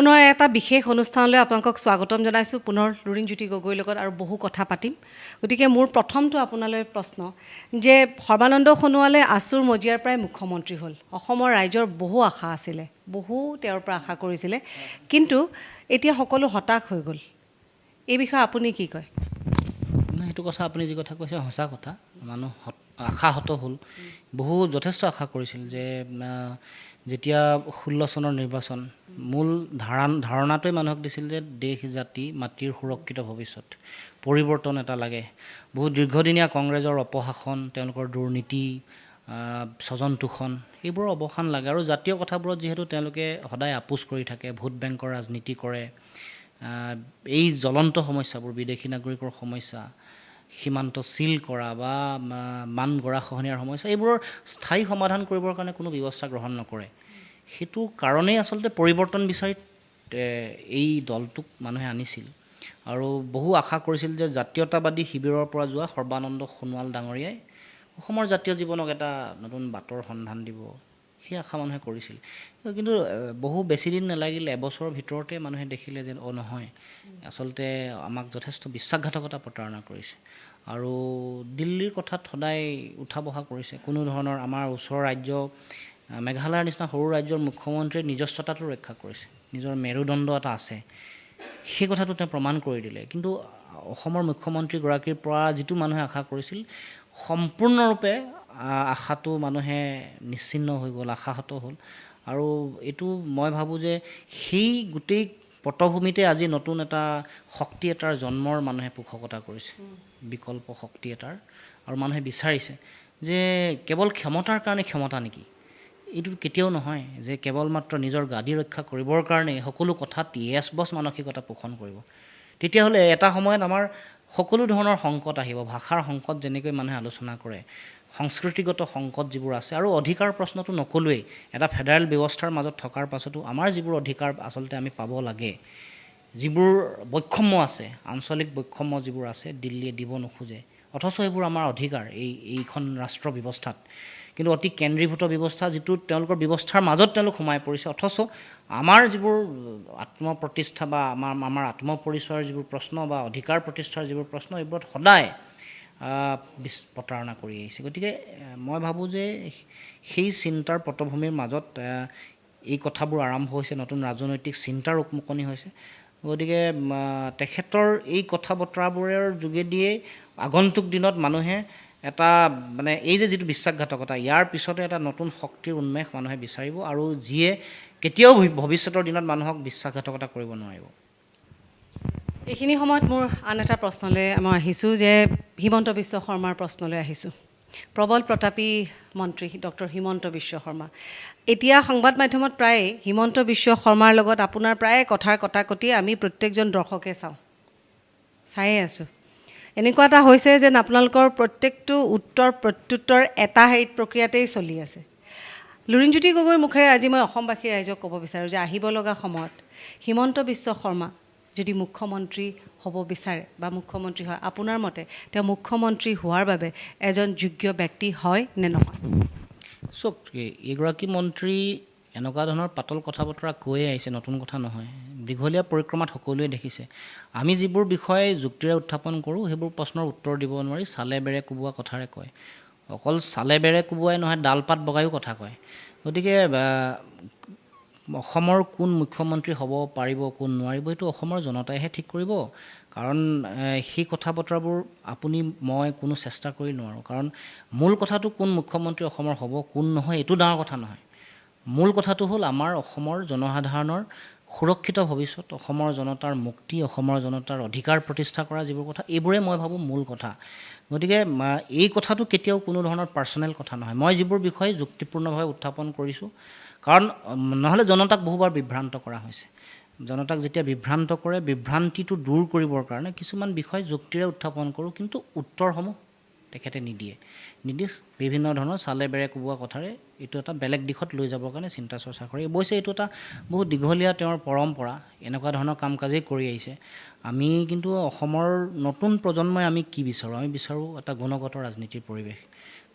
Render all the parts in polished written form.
পুনৰ এটা বিশেষ অনুষ্ঠানলৈ আপোনালোকক স্বাগতম জনাইছোঁ পুনৰ লুৰিণজ্যোতি গগৈৰ লগত আৰু বহু কথা পাতিম গতিকে মোৰ প্ৰথমটো আপোনালৈ প্ৰশ্ন যে সৰ্বানন্দ সোণোৱালে আছুৰ মজিয়াৰ পৰাই মুখ্যমন্ত্ৰী হ'ল অসমৰ ৰাইজৰ বহু আশা আছিলে বহু তেওঁৰ পৰা আশা কৰিছিলে কিন্তু এতিয়া সকলো হতাশ হৈ গ'ল এই বিষয়ে আপুনি কি কয় সেইটো কথা আপুনি যি কথা কৈছে সঁচা কথা মানুহ আশাহত হ'ল বহু যথেষ্ট আশা কৰিছিল যে যেতিয়া 16 চনৰ নিৰ্বাচন মূল ধাৰণাটোৱে মানুহক দিছিল যে দেশ জাতি মাটিৰ সুৰক্ষিত ভৱিষ্যত পৰিৱৰ্তন এটা লাগে বহু দীৰ্ঘদিনীয়া কংগ্ৰেছৰ অপশাসন তেওঁলোকৰ দুৰ্নীতি স্বজন তোষণ এইবোৰৰ অৱসান লাগে আৰু জাতীয় কথাবোৰত যিহেতু তেওঁলোকে সদায় আপোচ কৰি থাকে ভোট বেংকৰ ৰাজনীতি কৰে এই জ্বলন্ত সমস্যাবোৰ বিদেশী নাগৰিকৰ সমস্যা সীমান্ত চিল কৰা বা মান গৰাখহনীয়াৰ সমস্যা এইবোৰৰ স্থায়ী সমাধান কৰিবৰ কাৰণে কোনো ব্যৱস্থা গ্ৰহণ নকৰে সেইটো কাৰণেই আচলতে পৰিৱৰ্তন বিচাৰি এই দলটোক মানুহে আনিছিল আৰু বহু আশা কৰিছিল যে জাতীয়তাবাদী শিবিৰৰ পৰা যোৱা সৰ্বানন্দ সোণোৱাল ডাঙৰীয়াই অসমৰ জাতীয় জীৱনক এটা নতুন বাটৰ সন্ধান দিব সেই আশা মানুহে কৰিছিল কিন্তু বহু বেছি দিন নালাগিল এবছৰৰ ভিতৰতে মানুহে দেখিলে যে নহয় আচলতে আমাক যথেষ্ট বিশ্বাসঘাতকতা প্ৰতাৰণা কৰিছে আৰু দিল্লীৰ কথাত সদায় উঠা বহা কৰিছে কোনো ধৰণৰ আমাৰ ওচৰৰ ৰাজ্য মেঘালয়ৰ নিচিনা সৰু ৰাজ্যৰ মুখ্যমন্ত্ৰীৰ নিজস্বতাটো ৰক্ষা কৰিছে নিজৰ মেৰুদণ্ড এটা আছে সেই কথাটো তেওঁ প্ৰমাণ কৰি দিলে কিন্তু অসমৰ মুখ্যমন্ত্ৰীগৰাকীৰ পৰা যিটো মানুহে আশা কৰিছিল সম্পূৰ্ণৰূপে আশাটো মানুহে নিশ্চিন্ন হৈ গ'ল আশাহত হ'ল আৰু এইটো মই ভাবোঁ যে সেই গোটেই পটভূমিতে আজি নতুন এটা শক্তি এটাৰ জন্মৰ মানুহে পোষকতা কৰিছে বিকল্প শক্তি এটাৰ আৰু মানুহে বিচাৰিছে যে কেৱল ক্ষমতাৰ কাৰণে ক্ষমতা নেকি এইটো কেতিয়াও নহয় যে কেৱল মাত্ৰ নিজৰ গাদী ৰক্ষা কৰিবৰ কাৰণে সকলো কথাত য়েছ বছ মানসিকতা পোষণ কৰিব তেতিয়াহ'লে এটা সময়ত আমাৰ সকলো ধৰণৰ সংকট আহিব ভাষাৰ সংকট যেনেকৈ মানুহে আলোচনা কৰে সংস্কৃতিগত সংকট যিবোৰ আছে আৰু অধিকাৰ প্ৰশ্নটো নকলোৱেই এটা ফেডাৰেল ব্যৱস্থাৰ মাজত থকাৰ পাছতো আমাৰ যিবোৰ অধিকাৰ আচলতে আমি পাব লাগে যিবোৰ বৈষম্য আছে আঞ্চলিক বৈষম্য যিবোৰ আছে দিল্লীয়ে দিব নোখোজে অথচ সেইবোৰ আমাৰ অধিকাৰ এইখন ৰাষ্ট্ৰ ব্যৱস্থাত কিন্তু অতি কেন্দ্ৰীভূত ব্যৱস্থা যিটো তেওঁলোকৰ ব্যৱস্থাৰ মাজত তেওঁলোক সোমাই পৰিছে অথচ আমাৰ যিবোৰ আত্মপ্ৰতিষ্ঠা বা আমাৰ আত্মপৰিচয়ৰ যিবোৰ প্ৰশ্ন বা অধিকাৰ প্ৰতিষ্ঠাৰ যিবোৰ প্ৰশ্ন এইবোৰত সদায় প্ৰতাৰণা কৰি আহিছে গতিকে মই ভাবোঁ যে সেই চিন্তাৰ পটভূমিৰ মাজত এই কথাবোৰ আৰম্ভ হৈছে নতুন ৰাজনৈতিক চিন্তাৰ উকমুকনি হৈছে গতিকে তেখেতৰ এই কথা বতৰাবোৰৰ যোগেদিয়ে আগন্তুক দিনত মানুহে এটা মানে এই যে যিটো বিশ্বাসঘাতকতা ইয়াৰ পিছতে এটা নতুন শক্তিৰ উন্মেষ মানুহে বিচাৰিব আৰু যিয়ে কেতিয়াও ভৱিষ্যতৰ দিনত মানুহক বিশ্বাসঘাতকতা কৰিব নোৱাৰিব এইখিনি সময়ত মোৰ আন এটা প্ৰশ্নলৈ মই আহিছোঁ যে হিমন্ত বিশ্ব শৰ্মাৰ প্ৰশ্নলৈ আহিছোঁ প্ৰবল প্ৰতাপী মন্ত্ৰী ডক্টৰ হিমন্ত বিশ্ব শৰ্মা এতিয়া সংবাদ মাধ্যমত প্ৰায় হিমন্ত বিশ্ব শৰ্মাৰ লগত আপোনাৰ প্ৰায় কথাৰ কটাকটি আমি প্ৰত্যেকজন দৰ্শকে চায়ে আছোঁ এনেকুৱা এটা হৈছে যেন আপোনালোকৰ প্ৰত্যেকটো উত্তৰ প্ৰত্যুত্তৰ এটা প্ৰক্ৰিয়াতেই চলি আছে লুৰিণজ্যোতি গগৈৰ মুখেৰে আজি মই অসমবাসী ৰাইজক ক'ব বিচাৰোঁ যে আহিব লগা সময়ত হিমন্ত বিশ্ব শৰ্মা যদি মুখ্যমন্ত্ৰী হ'ব বিচাৰে বা মুখ্যমন্ত্ৰী হয় আপোনাৰ মতে তেওঁ মুখ্যমন্ত্ৰী হোৱাৰ বাবে এজন যোগ্য ব্যক্তি হয় নে নহয় চাওক এইগৰাকী মন্ত্ৰী এনেকুৱা ধৰণৰ পাতল কথা বতৰা কৈয়ে আহিছে নতুন কথা নহয় দীঘলীয়া পৰিক্ৰমাত সকলোৱে দেখিছে আমি যিবোৰ বিষয়ে যুক্তিৰে উত্থাপন কৰোঁ সেইবোৰ প্ৰশ্নৰ উত্তৰ দিব নোৱাৰি চালে বেৰে কোবোৱা কথাৰে কয় অকল চালে বেৰে কোবোৱাই নহয় ডালপাত বগায়ো কথা কয় গতিকে অসমৰ কোন মুখ্যমন্ত্ৰী হ'ব পাৰিব কোন নোৱাৰিব সেইটো অসমৰ জনতাইহে ঠিক কৰিব কাৰণ সেই কথা বতৰাবোৰ আপুনি মই কোনো চেষ্টা কৰি নোৱাৰোঁ কাৰণ মূল কথাটো কোন মুখ্যমন্ত্ৰী অসমৰ হ'ব কোন নহয় এইটো ডাঙৰ কথা নহয় মূল কথাটো হ'ল আমাৰ অসমৰ জনসাধাৰণৰ সুৰক্ষিত ভৱিষ্যত অসমৰ জনতাৰ মুক্তি অসমৰ জনতাৰ অধিকাৰ প্ৰতিষ্ঠা কৰা যিবোৰ কথা এইবোৰে মই ভাবোঁ মূল কথা গতিকে এই কথাটো কেতিয়াও কোনো ধৰণৰ পাৰ্চনেল কথা নহয় মই যিবোৰ বিষয়ে যুক্তিপূৰ্ণভাৱে উত্থাপন কৰিছোঁ কাৰণ নহ'লে জনতাক বহুবাৰ বিভ্ৰান্ত কৰা হৈছে জনতাক যেতিয়া বিভ্ৰান্ত কৰে বিভ্ৰান্তিটো দূৰ কৰিবৰ কাৰণে কিছুমান বিষয় যুক্তিৰে উত্থাপন কৰোঁ কিন্তু উত্তৰসমূহ তেখেতে নিদিয়ে বিভিন্ন ধৰণৰ চালে বেৰে কোবোৱা কথাৰে এইটো এটা বেলেগ দিশত লৈ যাবৰ কাৰণে চিন্তা চৰ্চা কৰে অৱশ্যে এইটো এটা বহুত দীঘলীয়া তেওঁৰ পৰম্পৰা এনেকুৱা ধৰণৰ কাম কাজেই কৰি আহিছে আমি কিন্তু অসমৰ নতুন প্ৰজন্মই আমি কি বিচাৰোঁ আমি বিচাৰোঁ এটা গুণগত ৰাজনীতিৰ পৰিৱেশ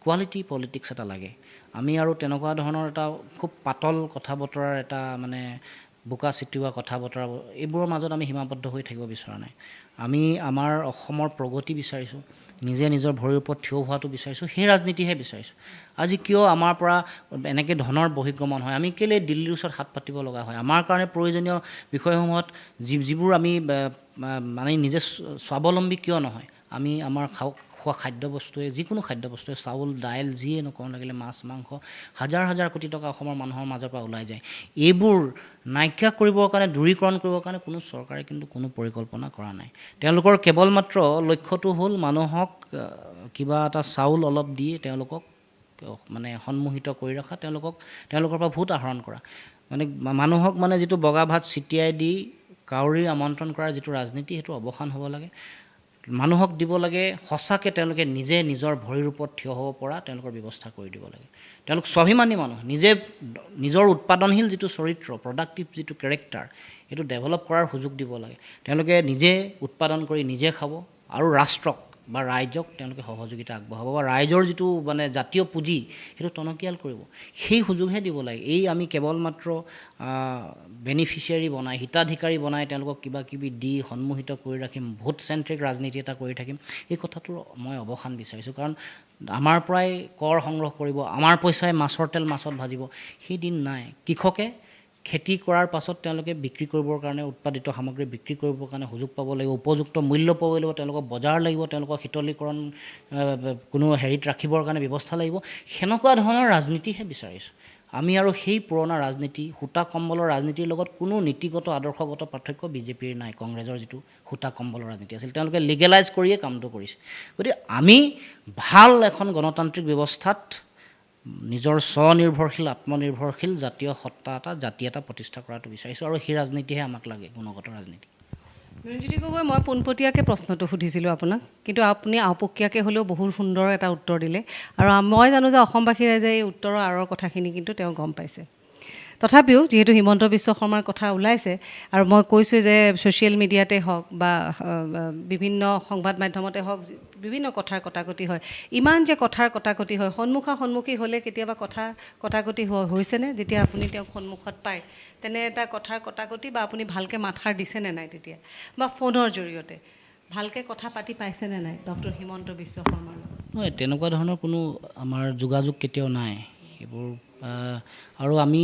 কোৱালিটি পলিটিক্স এটা লাগে আমি আৰু তেনেকুৱা ধৰণৰ এটা খুব পাতল কথা বতৰাৰ এটা মানে বোকা ছিটিওৱা কথা বতৰা এইবোৰৰ মাজত আমি সীমাবদ্ধ হৈ থাকিব বিচৰা নাই আমি আমাৰ অসমৰ প্ৰগতি বিচাৰিছোঁ নিজে নিজৰ ভৰিৰ ওপৰত থিয় হোৱাটো বিচাৰিছোঁ সেই ৰাজনীতিহে বিচাৰিছোঁ আজি কিয় আমাৰ পৰা এনেকৈ ধনৰ বহিৰ্গমন হয় আমি কেলৈ দিল্লীৰ ওচৰত হাত পাতিব লগা হয় আমাৰ কাৰণে প্ৰয়োজনীয় বিষয়সমূহত যিবোৰ আমি মানে নিজে স্বাৱলম্বী কিয় নহয় আমি আমাৰ খোৱা খাদ্যবস্তুৱে যিকোনো খাদ্যবস্তুৱে চাউল দাইল যিয়ে নকওঁ লাগিলে মাছ মাংস হাজাৰ হাজাৰ কোটি টকা অসমৰ মানুহৰ মাজৰ পৰা ওলাই যায় এইবোৰ নাইকিয়া কৰিবৰ কাৰণে দূৰীকৰণ কৰিবৰ কাৰণে কোনো চৰকাৰে কিন্তু কোনো পৰিকল্পনা কৰা নাই তেওঁলোকৰ কেৱল মাত্ৰ লক্ষ্যটো হ'ল মানুহক কিবা এটা চাউল অলপ দি তেওঁলোকক মানে সন্মোহিত কৰি ৰখা তেওঁলোকৰ পৰা ভোট আহৰণ কৰা মানে মানুহক মানে যিটো বগা ভাত ছিটিয়াই দি কাউৰীৰ আমন্ত্ৰণ কৰাৰ যিটো ৰাজনীতি সেইটো অৱসান হ'ব লাগে মানুহক দিব লাগে সঁচাকৈ তেওঁলোকে নিজে নিজৰ ভৰিৰ ওপৰত থিয় হ'ব পৰা তেওঁলোকৰ ব্যৱস্থা কৰি দিব লাগে তেওঁলোক স্বাভিমানী মানুহ নিজৰ উৎপাদনশীল যিটো চৰিত্ৰ প্ৰডাক্টিভ যিটো কেৰেক্টাৰ সেইটো ডেভেলপ কৰাৰ সুযোগ দিব লাগে তেওঁলোকে নিজে উৎপাদন কৰি নিজে খাব আৰু ৰাষ্ট্ৰক বা ৰাইজক তেওঁলোকে সহযোগিতা আগবঢ়াব বা ৰাইজৰ যিটো মানে জাতীয় পুঁজি সেইটো টনকিয়াল কৰিব সেই সুযোগহে দিব লাগে এই আমি কেৱল মাত্ৰ বেনিফিচিয়াৰী বনাই হিতাধিকাৰী বনাই তেওঁলোকক কিবা কিবি দি সন্মোহিত কৰি ৰাখিম ভোট চেণ্ট্ৰিক ৰাজনীতি এটা কৰি থাকিম এই কথাটোৰ মই অৱসান বিচাৰিছোঁ কাৰণ আমাৰ পৰাই কৰ সংগ্ৰহ কৰিব আমাৰ পইচাই মাছৰ তেল মাছত ভাজিব সেই দিন নাই কৃষকে খেতি কৰাৰ পাছত তেওঁলোকে বিক্ৰী কৰিবৰ কাৰণে উৎপাদিত সামগ্ৰী বিক্ৰী কৰিবৰ কাৰণে সুযোগ পাব লাগিব উপযুক্ত মূল্য পাব লাগিব তেওঁলোকক বজাৰ লাগিব তেওঁলোকক শীতলীকৰণ কোনো হেৰিত ৰাখিবৰ কাৰণে ব্যৱস্থা লাগিব সেনেকুৱা ধৰণৰ ৰাজনীতিহে বিচাৰিছোঁ আমি আৰু সেই পুৰণা ৰাজনীতি সূতা কম্বলৰ ৰাজনীতিৰ লগত কোনো নীতিগত আদৰ্শগত পাৰ্থক্য বিজেপিৰ নাই কংগ্ৰেছৰ যিটো সূতা কম্বলৰ ৰাজনীতি আছিল তেওঁলোকে লিগেলাইজ কৰিয়ে কামটো কৰিছে গতিকে আমি ভাল এখন গণতান্ত্ৰিক ব্যৱস্থাত নিজৰ স্বনিৰ্ভৰশীল আত্মনিৰ্ভৰশীল জাতীয় সত্তা এটা জাতি এটা প্ৰতিষ্ঠা কৰাটো বিচাৰিছোঁ আৰু সেই ৰাজনীতিহে আমাক লাগে গুণগত ৰাজনীতি মৃণজ্যোতি গগৈ মই পোনপটীয়াকৈ প্ৰশ্নটো সুধিছিলোঁ আপোনাক কিন্তু আপুনি আওপকীয়াকৈ হ'লেও বহুত সুন্দৰ এটা উত্তৰ দিলে আৰু মই জানো যে অসমবাসী ৰাইজে এই উত্তৰৰ আঁৰৰ কথাখিনি কিন্তু তেওঁ গম পাইছে তথাপিও যিহেতু হিমন্ত বিশ্ব শৰ্মাৰ কথা ওলাইছে আৰু মই কৈছোঁ যে ছ'চিয়েল মিডিয়াতে হওক বা বিভিন্ন সংবাদ মাধ্যমতে হওক বিভিন্ন কথাৰ কটাকটি হয় ইমান যে কথাৰ কটাকটি হয় সন্মুখী হ'লে কেতিয়াবা কথাৰ কটাকটি হৈছেনে যেতিয়া আপুনি তেওঁক সন্মুখত পায় তেনে এটা কথাৰ কটাকটি বা আপুনি ভালকৈ মাতষাৰ দিছেনে নাই তেতিয়া বা ফোনৰ জৰিয়তে ভালকৈ কথা পাতি পাইছেনে নাই ডক্টৰ হিমন্ত বিশ্ব শৰ্মাৰ লগত নহয় তেনেকুৱা ধৰণৰ কোনো আমাৰ যোগাযোগ কেতিয়াও নাই সেইবোৰ আৰু আমি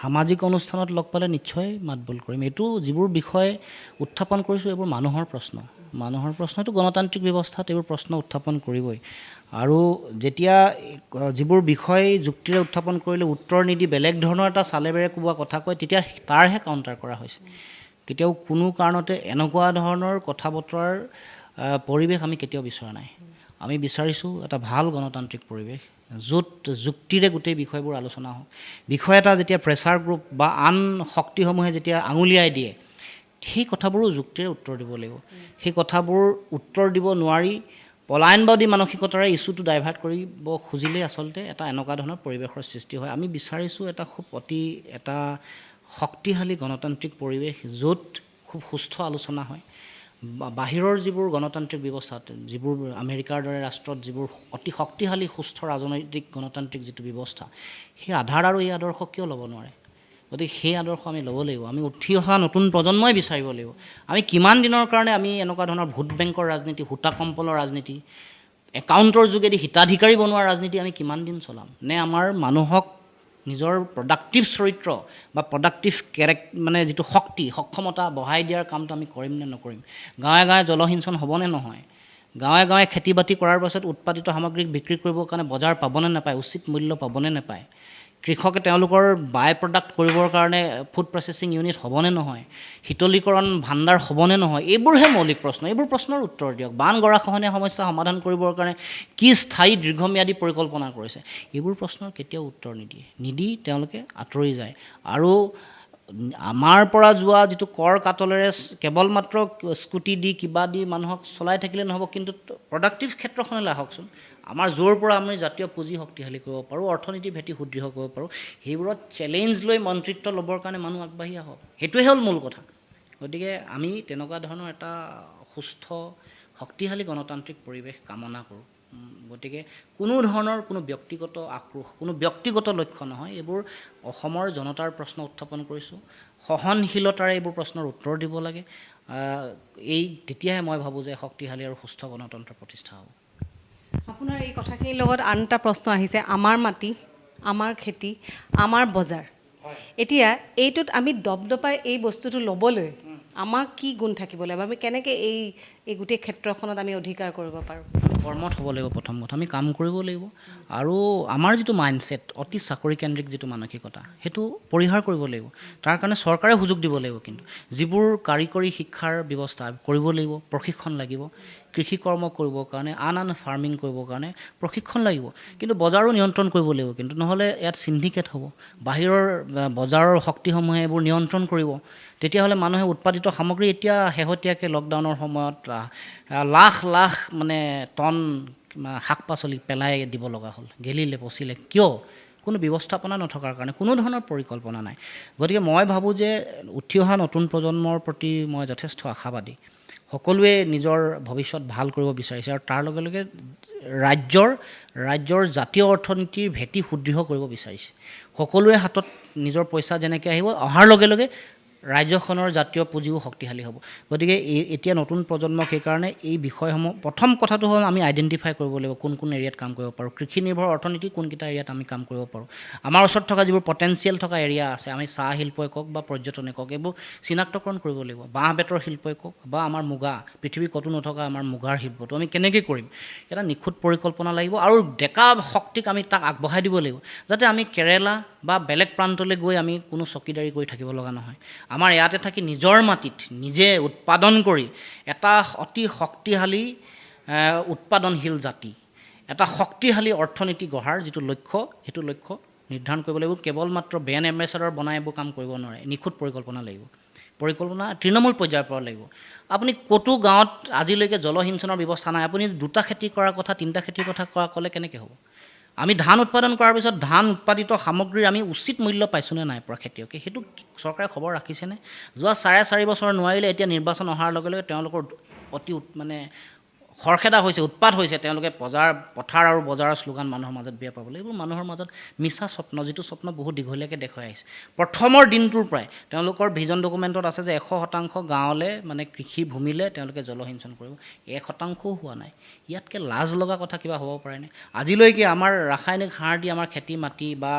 সামাজিক অনুষ্ঠানত লগ পালে নিশ্চয় মাতবোল কৰিম এইটো যিবোৰ বিষয় উত্থাপন কৰিছোঁ এইবোৰ মানুহৰ প্ৰশ্ন এইটো গণতান্ত্ৰিক ব্যৱস্থাত এইবোৰ প্ৰশ্ন উত্থাপন কৰিবই আৰু যেতিয়া যিবোৰ বিষয় যুক্তিৰে উত্থাপন কৰিলে উত্তৰ নিদি বেলেগ ধৰণৰ এটা চালেবেৰে কোৱা কথা কয় তেতিয়া তাৰহে কাউণ্টাৰ কৰা হৈছে কেতিয়াও কোনো কাৰণতে এনেকুৱা ধৰণৰ কথা বতৰাৰ পৰিৱেশ আমি কেতিয়াও বিচৰা নাই আমি বিচাৰিছোঁ এটা ভাল গণতান্ত্ৰিক পৰিৱেশ য'ত যুক্তিৰে গোটেই বিষয়বোৰ আলোচনা হওক বিষয় এটা যেতিয়া প্ৰেছাৰ গ্ৰুপ বা আন শক্তিসমূহে যেতিয়া আঙুলিয়াই দিয়ে সেই কথাবোৰো যুক্তিৰে উত্তৰ দিব লাগিব সেই কথাবোৰ উত্তৰ দিব নোৱাৰি পলায়নবাদী মানসিকতাৰে ইছ্যুটো ডাইভাৰ্ট কৰিব খুজিলেই আচলতে এটা এনেকুৱা ধৰণৰ পৰিৱেশৰ সৃষ্টি হয় আমি বিচাৰিছোঁ এটা খুব এটা শক্তিশালী গণতান্ত্ৰিক পৰিৱেশ য'ত খুব সুস্থ আলোচনা হয় বাহিৰৰ যিবোৰ গণতান্ত্ৰিক ব্যৱস্থা যিবোৰ আমেৰিকাৰ দৰে ৰাষ্ট্ৰত যিবোৰ অতি শক্তিশালী সুস্থ ৰাজনৈতিক গণতান্ত্ৰিক যিটো ব্যৱস্থা সেই আধাৰ আৰু এই আদৰ্শ কিয় ল'ব নোৱাৰে গতিকে সেই আদৰ্শ আমি ল'ব লাগিব আমি উঠি অহা নতুন প্ৰজন্মই বিচাৰিব লাগিব আমি কিমান দিনৰ কাৰণে আমি এনেকুৱা ধৰণৰ ভোট বেংকৰ ৰাজনীতি সূতা কম্পলৰ ৰাজনীতি একাউণ্টৰ যোগেদি হিতাধিকাৰী বনোৱাৰ ৰাজনীতি আমি কিমান দিন চলাম নে আমাৰ মানুহক নিজৰ প্ৰডাক্টিভ চৰিত্ৰ বা প্ৰডাক্টিভ মানে যিটো সক্ষমতা বঢ়াই দিয়াৰ কামটো আমি কৰিম নে নকৰিম গাঁৱে গাঁৱে জলসিঞ্চন হ'বনে নহয় গাঁৱে গাঁৱে খেতি বাতি কৰাৰ পাছত উৎপাদিত সামগ্ৰী বিক্ৰী কৰিবৰ কাৰণে বজাৰ পাবনে নাপায় উচিত মূল্য পাবনে নাপায় কৃষকে তেওঁলোকৰ বাই প্ৰডাক্ট কৰিবৰ কাৰণে ফুড প্ৰচেছিং ইউনিট হ'বনে নহয় শীতলীকৰণ ভাণ্ডাৰ হ'বনে নহয় এইবোৰহে মৌলিক প্ৰশ্ন এইবোৰ প্ৰশ্নৰ উত্তৰ দিয়ক বান গৰাখহনীয়া সমস্যা সমাধান কৰিবৰ কাৰণে কি স্থায়ী দীৰ্ঘম্যাদী পৰিকল্পনা কৰিছে এইবোৰ প্ৰশ্নৰ কেতিয়াও উত্তৰ নিদি তেওঁলোকে আঁতৰি যায় আৰু আমাৰ পৰা যোৱা যিটো কৰ কাটলেৰে কেৱল মাত্ৰ স্কুটি দি কিবা দি মানুহক চলাই থাকিলে নহ'ব কিন্তু প্ৰডাক্টিভ ক্ষেত্ৰখনলৈ আহকচোন আমাৰ য'ৰ পৰা আমি জাতীয় পুঁজি শক্তিশালী কৰিব পাৰোঁ অৰ্থনীতিৰ ভেটি সুদৃঢ় কৰিব পাৰোঁ সেইবোৰত চেলেঞ্জ লৈ মন্ত্ৰিত্ব ল'বৰ কাৰণে মানুহ আগবাঢ়ি আহক সেইটোৱে হ'ল মূল কথা গতিকে আমি তেনেকুৱা ধৰণৰ এটা সুস্থ শক্তিশালী গণতান্ত্ৰিক পৰিৱেশ কামনা কৰোঁ গতিকে কোনো ধৰণৰ কোনো ব্যক্তিগত আক্ৰোশ কোনো ব্যক্তিগত লক্ষ্য নহয় এইবোৰ অসমৰ জনতাৰ প্ৰশ্ন উত্থাপন কৰিছোঁ সহনশীলতাৰে এইবোৰ প্ৰশ্নৰ উত্তৰ দিব লাগে তেতিয়াহে মই ভাবোঁ যে শক্তিশালী আৰু সুস্থ গণতন্ত্ৰ প্ৰতিষ্ঠা হ'ব আপোনাৰ এই কথাখিনিৰ লগত আন এটা প্ৰশ্ন আহিছে আমাৰ মাটি আমাৰ খেতি আমাৰ বজাৰ এতিয়া এইটোত আমি দপদপাই এই বস্তুটো ল'বলৈ আমাৰ কি গুণ থাকিব লাগিব আমি কেনেকৈ এই গোটেই ক্ষেত্ৰখনত আমি অধিকাৰ কৰিব পাৰোঁ কৰ্মত হ'ব লাগিব প্ৰথম কথা আমি কাম কৰিব লাগিব আৰু আমাৰ যিটো মাইণ্ডছেট অতি চাকৰিকেন্দ্ৰিক যিটো মানসিকতা সেইটো পৰিহাৰ কৰিব লাগিব তাৰ কাৰণে চৰকাৰে সুযোগ দিব লাগিব কিন্তু যিবোৰ কাৰিকৰী শিক্ষাৰ ব্যৱস্থা কৰিব লাগিব প্ৰশিক্ষণ লাগিব কৃষি কৰ্ম কৰিবৰ কাৰণে আন ফাৰ্মিং কৰিবৰ কাৰণে প্ৰশিক্ষণ লাগিব কিন্তু বজাৰো নিয়ন্ত্ৰণ কৰিব লাগিব কিন্তু নহ'লে ইয়াত চিণ্ডিকেট হ'ব বাহিৰৰ বজাৰৰ শক্তিসমূহে এইবোৰ নিয়ন্ত্ৰণ কৰিব তেতিয়াহ'লে মানুহে উৎপাদিত সামগ্ৰী এতিয়া শেহতীয়াকৈ লকডাউনৰ সময়ত লাখ লাখ মানে টন শাক পাচলি পেলাই দিব লগা হ'ল গেলিলে পচিলে কিয় কোনো ব্যৱস্থাপনা নথকাৰ কাৰণে কোনো ধৰণৰ পৰিকল্পনা নাই গতিকে মই ভাবোঁ যে উঠি অহা নতুন প্ৰজন্মৰ প্ৰতি মই যথেষ্ট আশাবাদী সকলোৱে নিজৰ ভৱিষ্যত ভাল কৰিব বিচাৰিছে আৰু তাৰ লগে লগে ৰাজ্যৰ জাতীয় অৰ্থনীতিৰ ভেটি সুদৃঢ় কৰিব বিচাৰিছে সকলোৰে হাতত নিজৰ পইচা যেনেকৈ আহিব অহাৰ লগে লগে ৰাজ্যখনৰ জাতীয় পুঁজিও শক্তিশালী হ'ব গতিকে এতিয়া নতুন প্ৰজন্মক সেইকাৰণে এই বিষয়সমূহ প্ৰথম কথাটো হ'ল আমি আইডেণ্টিফাই কৰিব লাগিব কোন এৰিয়াত কাম কৰিব পাৰোঁ কৃষি নিৰ্ভৰ অৰ্থনীতি কোনকেইটা এৰিয়াত আমি কাম কৰিব পাৰোঁ আমাৰ ওচৰত থকা যিবোৰ পটেঞ্চিয়েল থকা এৰিয়া আছে আমি চাহ শিল্পই কওক বা পৰ্যটনে কওক এইবোৰ চিনাক্তকৰণ কৰিব লাগিব বাঁহ বেতৰ শিল্পই কওক বা আমাৰ মুগা পৃথিৱীৰ ক'তো নথকা আমাৰ মুগাৰ শিল্পটো আমি কেনেকৈ কৰিম এটা নিখুঁত পৰিকল্পনা লাগিব আৰু ডেকা শক্তিক আমি তাক আগবঢ়াই দিব লাগিব যাতে আমি কেৰেলা বা বেলেগ প্ৰান্তলৈ গৈ আমি কোনো চকীদাৰী কৰি থাকিব লগা নহয় আমাৰ ইয়াতে থাকি নিজৰ মাটিত নিজে উৎপাদন কৰি এটা অতি শক্তিশালী উৎপাদনশীল জাতি এটা শক্তিশালী অৰ্থনীতি গঢ়াৰ যিটো লক্ষ্য সেইটো লক্ষ্য নিৰ্ধাৰণ কৰিব লাগিব কেৱল মাত্ৰ ব্ৰেণ্ড এম্বেচাডৰ বনাই এইবোৰ কাম কৰিব নোৱাৰে নিখুঁত পৰিকল্পনা লাগিব পৰিকল্পনা তৃণমূল পৰ্যায়ৰ পৰা লাগিব আপুনি ক'তো গাঁৱত আজিলৈকে জলসিঞ্চনৰ ব্যৱস্থা নাই আপুনি দুটা খেতি কৰাৰ কথা তিনিটা খেতিৰ কথা ক'লে কেনেকৈ হ'ব আমি ধান উৎপাদন কৰাৰ পিছত ধান উৎপাদিত সামগ্ৰীৰ আমি উচিত মূল্য পাইছোঁনে নাই পৰা খেতিয়কে সেইটো চৰকাৰে খবৰ ৰাখিছেনে যোৱা 4.5 বছৰ নোৱাৰিলে এতিয়া নিৰ্বাচন অহাৰ লগে লগে তেওঁলোকৰ অতি মানে খৰখেদা হৈছে উৎপাত হৈছে তেওঁলোকে পথাৰ আৰু বজাৰৰ শ্লোগান মানুহৰ মাজত বিয়া পাবলৈ এইবোৰ মানুহৰ মাজত মিছা স্বপ্ন যিটো স্বপ্ন বহুত দীঘলীয়াকৈ দেখুৱাই আহিছে প্ৰথমৰ দিনটোৰ পৰাই তেওঁলোকৰ ভিজন ডকুমেণ্টত আছে যে 100% গাঁৱলৈ মানে কৃষি ভূমিলৈ তেওঁলোকে জলসিঞ্চন কৰিব 1%ও হোৱা নাই ইয়াতকৈ লাজ লগা কথা কিবা হ'ব পাৰেনে আজিলৈকে আমাৰ ৰাসায়নিক সাৰ দি আমাৰ খেতি মাটি বা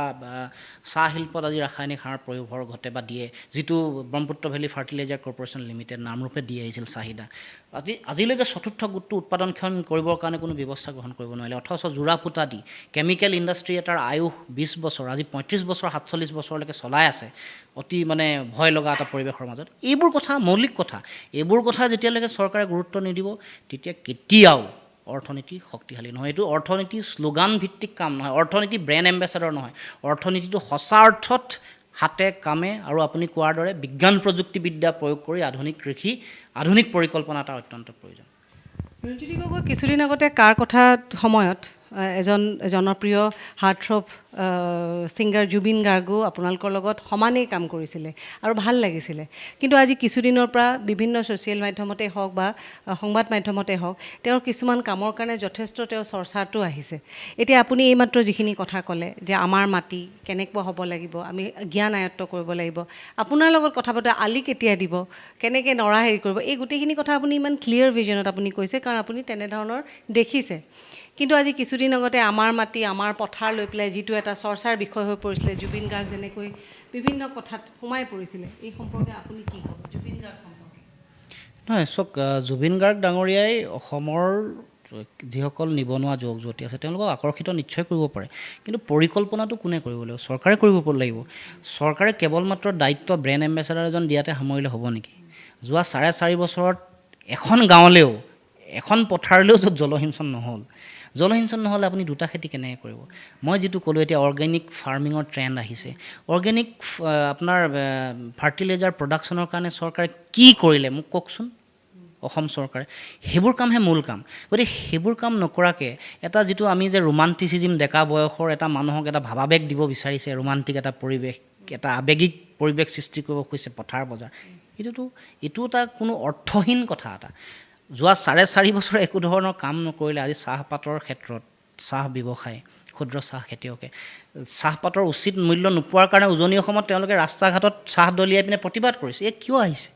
চাহ শিল্পত আজি ৰাসায়নিক সাৰ প্ৰয়োভৰ ঘটে বা দিয়ে যিটো Brahmaputra valley fertiliser corporation limited নামৰূপে দি আহিছিল চাহিদা আজিলৈকে চতুৰ্থ গোটটো উৎপাদনক্ষম কৰিবৰ কাৰণে কোনো ব্যৱস্থা গ্ৰহণ কৰিব নোৱাৰিলে অথচ জোৰা ফুটা দি কেমিকেল ইণ্ডাষ্ট্ৰী এটাৰ আয়ুস 20 বছৰ আজি 35 বছৰ 47 বছৰলৈকে চলাই আছে অতি মানে ভয় লগা এটা পৰিৱেশৰ মাজত এইবোৰ কথা মৌলিক কথা এইবোৰ কথা যেতিয়ালৈকে চৰকাৰে গুৰুত্ব নিদিব তেতিয়া কেতিয়াও অৰ্থনীতি শক্তিশালী নহয় এইটো অৰ্থনীতি শ্লোগান ভিত্তিক কাম নহয় অৰ্থনীতি ব্ৰেণ্ড এম্বেচাডৰ নহয় অৰ্থনীতিটো সঁচা অৰ্থত হাতে কামে আৰু আপুনি কোৱাৰ দৰে বিজ্ঞান প্ৰযুক্তিবিদ্যা প্ৰয়োগ কৰি আধুনিক কৃষি আধুনিক পৰিকল্পনা এটা অত্যন্ত প্ৰয়োজন ৰঞ্জিতী গগৈ কিছুদিন আগতে কাৰ কথা সময়ত এজন জনপ্ৰিয় হাৰ্টথ্ৰব ছিংগাৰ জুবিন গাৰ্গো আপোনালোকৰ লগত সমানেই কাম কৰিছিলে আৰু ভাল লাগিছিলে কিন্তু আজি কিছুদিনৰ পৰা বিভিন্ন ছ'চিয়েল মাধ্যমতেই হওক বা সংবাদ মাধ্যমতেই হওক তেওঁৰ কিছুমান কামৰ কাৰণে যথেষ্ট তেওঁৰ চৰ্চাটো আহিছে এতিয়া আপুনি এইমাত্ৰ যিখিনি কথা ক'লে যে আমাৰ মাটি কেনেকুৱা হ'ব লাগিব আমি জ্ঞান আয়ত্ব কৰিব লাগিব আপোনাৰ লগত কথা পতা আলি কেতিয়া দিব কেনেকৈ নৰা হেৰি কৰিব এই গোটেইখিনি কথা আপুনি ইমান ক্লিয়াৰ ভিজনত আপুনি কৈছে কাৰণ আপুনি তেনেধৰণৰ দেখিছে কিন্তু আজি কিছুদিন আগতে আমাৰ মাটি আমাৰ পথাৰ লৈ পেলাই যিটো এটা চৰ্চাৰ বিষয় হৈ পৰিছিলে জুবিন গাৰ্গ যেনেকৈ বিভিন্ন কথাত সোমাই পৰিছিলে এই সম্পৰ্কে আপুনি কি ক'ব জুবিন গাৰ্গ সম্পৰ্কে নহয় চাওক জুবিন গাৰ্গ ডাঙৰীয়াই অসমৰ যিসকল নিবনুৱা যুৱক যুৱতী আছে তেওঁলোকক আকৰ্ষিত নিশ্চয় কৰিব পাৰে কিন্তু পৰিকল্পনাটো কোনে কৰিব লাগিব চৰকাৰে কৰিব লাগিব চৰকাৰে কেৱল মাত্ৰ দায়িত্ব ব্ৰেণ্ড এম্বেচাডাৰ এজন দিয়াতে সামৰিলে হ'ব নেকি যোৱা 4.5 বছৰত এখন গাঁৱলৈও এখন পথাৰলৈও য'ত জলসিঞ্চন নহ'লে আপুনি দুটা খেতি কেনেকৈ কৰিব মই যিটো ক'লোঁ এতিয়া অৰ্গেনিক ফাৰ্মিঙৰ ট্ৰেণ্ড আহিছে অৰ্গেনিক আপোনাৰ ফাৰ্টিলাইজাৰ প্ৰডাকশ্যনৰ কাৰণে চৰকাৰে কি কৰিলে মোক কওকচোন অসম চৰকাৰে সেইবোৰ কামহে মূল কাম গতিকে সেইবোৰ কাম নকৰাকৈ এটা যিটো আমি যে ৰোমান্টিচিজিম ডেকা বয়সৰ এটা মানুহক এটা ভাৱাবেগ দিব বিচাৰিছে ৰোমান্টিক এটা পৰিৱেশ এটা আৱেগিক পৰিৱেশ সৃষ্টি কৰিব খুজিছে পথাৰ বজাৰ এইটো এটা কোনো অৰ্থহীন কথা এটা যোৱা 4.5 বছৰ একো ধৰণৰ কাম নকৰিলে আজি চাহপাতৰ ক্ষেত্ৰত চাহ ব্যৱসায় ক্ষুদ্ৰ চাহ খেতিয়কে চাহপাতৰ উচিত মূল্য নোপোৱাৰ কাৰণে উজনি অসমত তেওঁলোকে ৰাস্তা ঘাটত চাহ দলিয়াই পিনে প্ৰতিবাদ কৰিছে। এই কিয় আহিছে?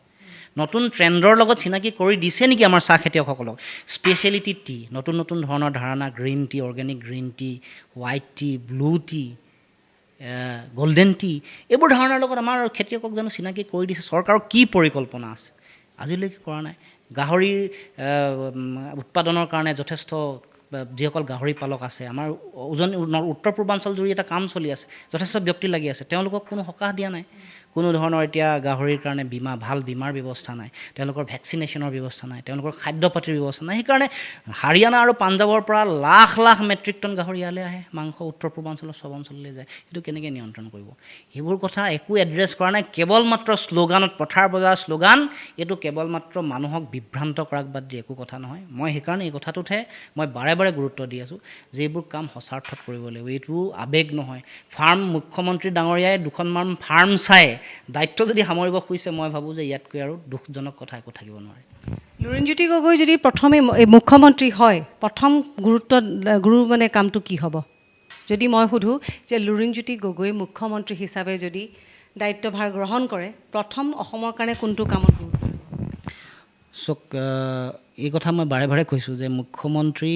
নতুন ট্ৰেণ্ডৰ লগত চিনাকি কৰি দিছে নেকি আমাৰ চাহ খেতিয়কসকলক? স্পেচিয়েলিটি টি, নতুন নতুন ধৰণৰ ধাৰণা, green tea, organic green tea, white T, blue T, golden T, এইবোৰ ধাৰণাৰ লগত আমাৰ খেতিয়কক জানো চিনাকি কৰি দিছে? চৰকাৰৰ কি পৰিকল্পনা আছে? আজিলৈকে কৰা নাই। গাহৰিৰ উৎপাদনৰ কাৰণে যথেষ্ট যিসকল গাহৰি পালক আছে, আমাৰ উজনি উত্তৰ পূৰ্বাঞ্চল জুৰি এটা কাম চলি আছে, যথেষ্ট ব্যক্তি লাগি আছে, তেওঁলোকক কোনো সকাহ দিয়া নাই। কোনো ধৰণৰ এতিয়া গাহৰিৰ কাৰণে ভাল বীমাৰ ব্যৱস্থা নাই, তেওঁলোকৰ ভেকচিনেশ্যনৰ ব্যৱস্থা নাই, তেওঁলোকৰ খাদ্য পাতিৰ ব্যৱস্থা নাই। সেইকাৰণে হাৰিয়ানা আৰু পাঞ্জাৱৰ পৰা লাখ লাখ মেট্ৰিক টন গাহৰি ইয়ালৈ আহে, মাংস উত্তৰ পূৰ্বাঞ্চলৰ চব অঞ্চললৈ যায়। সেইটো কেনেকৈ নিয়ন্ত্ৰণ কৰিব? সেইবোৰ কথা একো এড্ৰেছ কৰা নাই। কেৱল মাত্ৰ শ্লোগানত, পথাৰ বজাৰ শ্লোগান, এইটো কেৱল মাত্ৰ মানুহক বিভ্ৰান্ত কৰাক বাদ দি একো কথা নহয়। মই সেইকাৰণে এই কথাটোতহে মই বাৰে বাৰে গুৰুত্ব দি আছোঁ যে এইবোৰ কাম সঁচাৰ্থত কৰিব লাগিব। এইটো আৱেগ নহয়। মুখ্যমন্ত্ৰী ডাঙৰীয়াই দুখনমান ফাৰ্ম চাই দায়িত্ব যদি সামৰিব খুজিছে, মই ভাবোঁ যে ইয়াতকৈ আৰু দুখজনক কথা একো থাকিব নোৱাৰে। লুৰিণজ্যোতি গগৈ যদি প্ৰথমে মুখ্যমন্ত্ৰী হয়, প্ৰথম গুৰু মানে কামটো কি হ'ব? যদি মই সোধোঁ যে লুৰিণজ্যোতি গগৈ মুখ্যমন্ত্ৰী হিচাপে যদি দায়িত্বভাৰ গ্ৰহণ কৰে, প্ৰথম অসমৰ কাৰণে কোনটো কামত গুৰুত্ব দিব? চাওক, এই কথা মই বাৰে বাৰে কৈছোঁ যে মুখ্যমন্ত্ৰী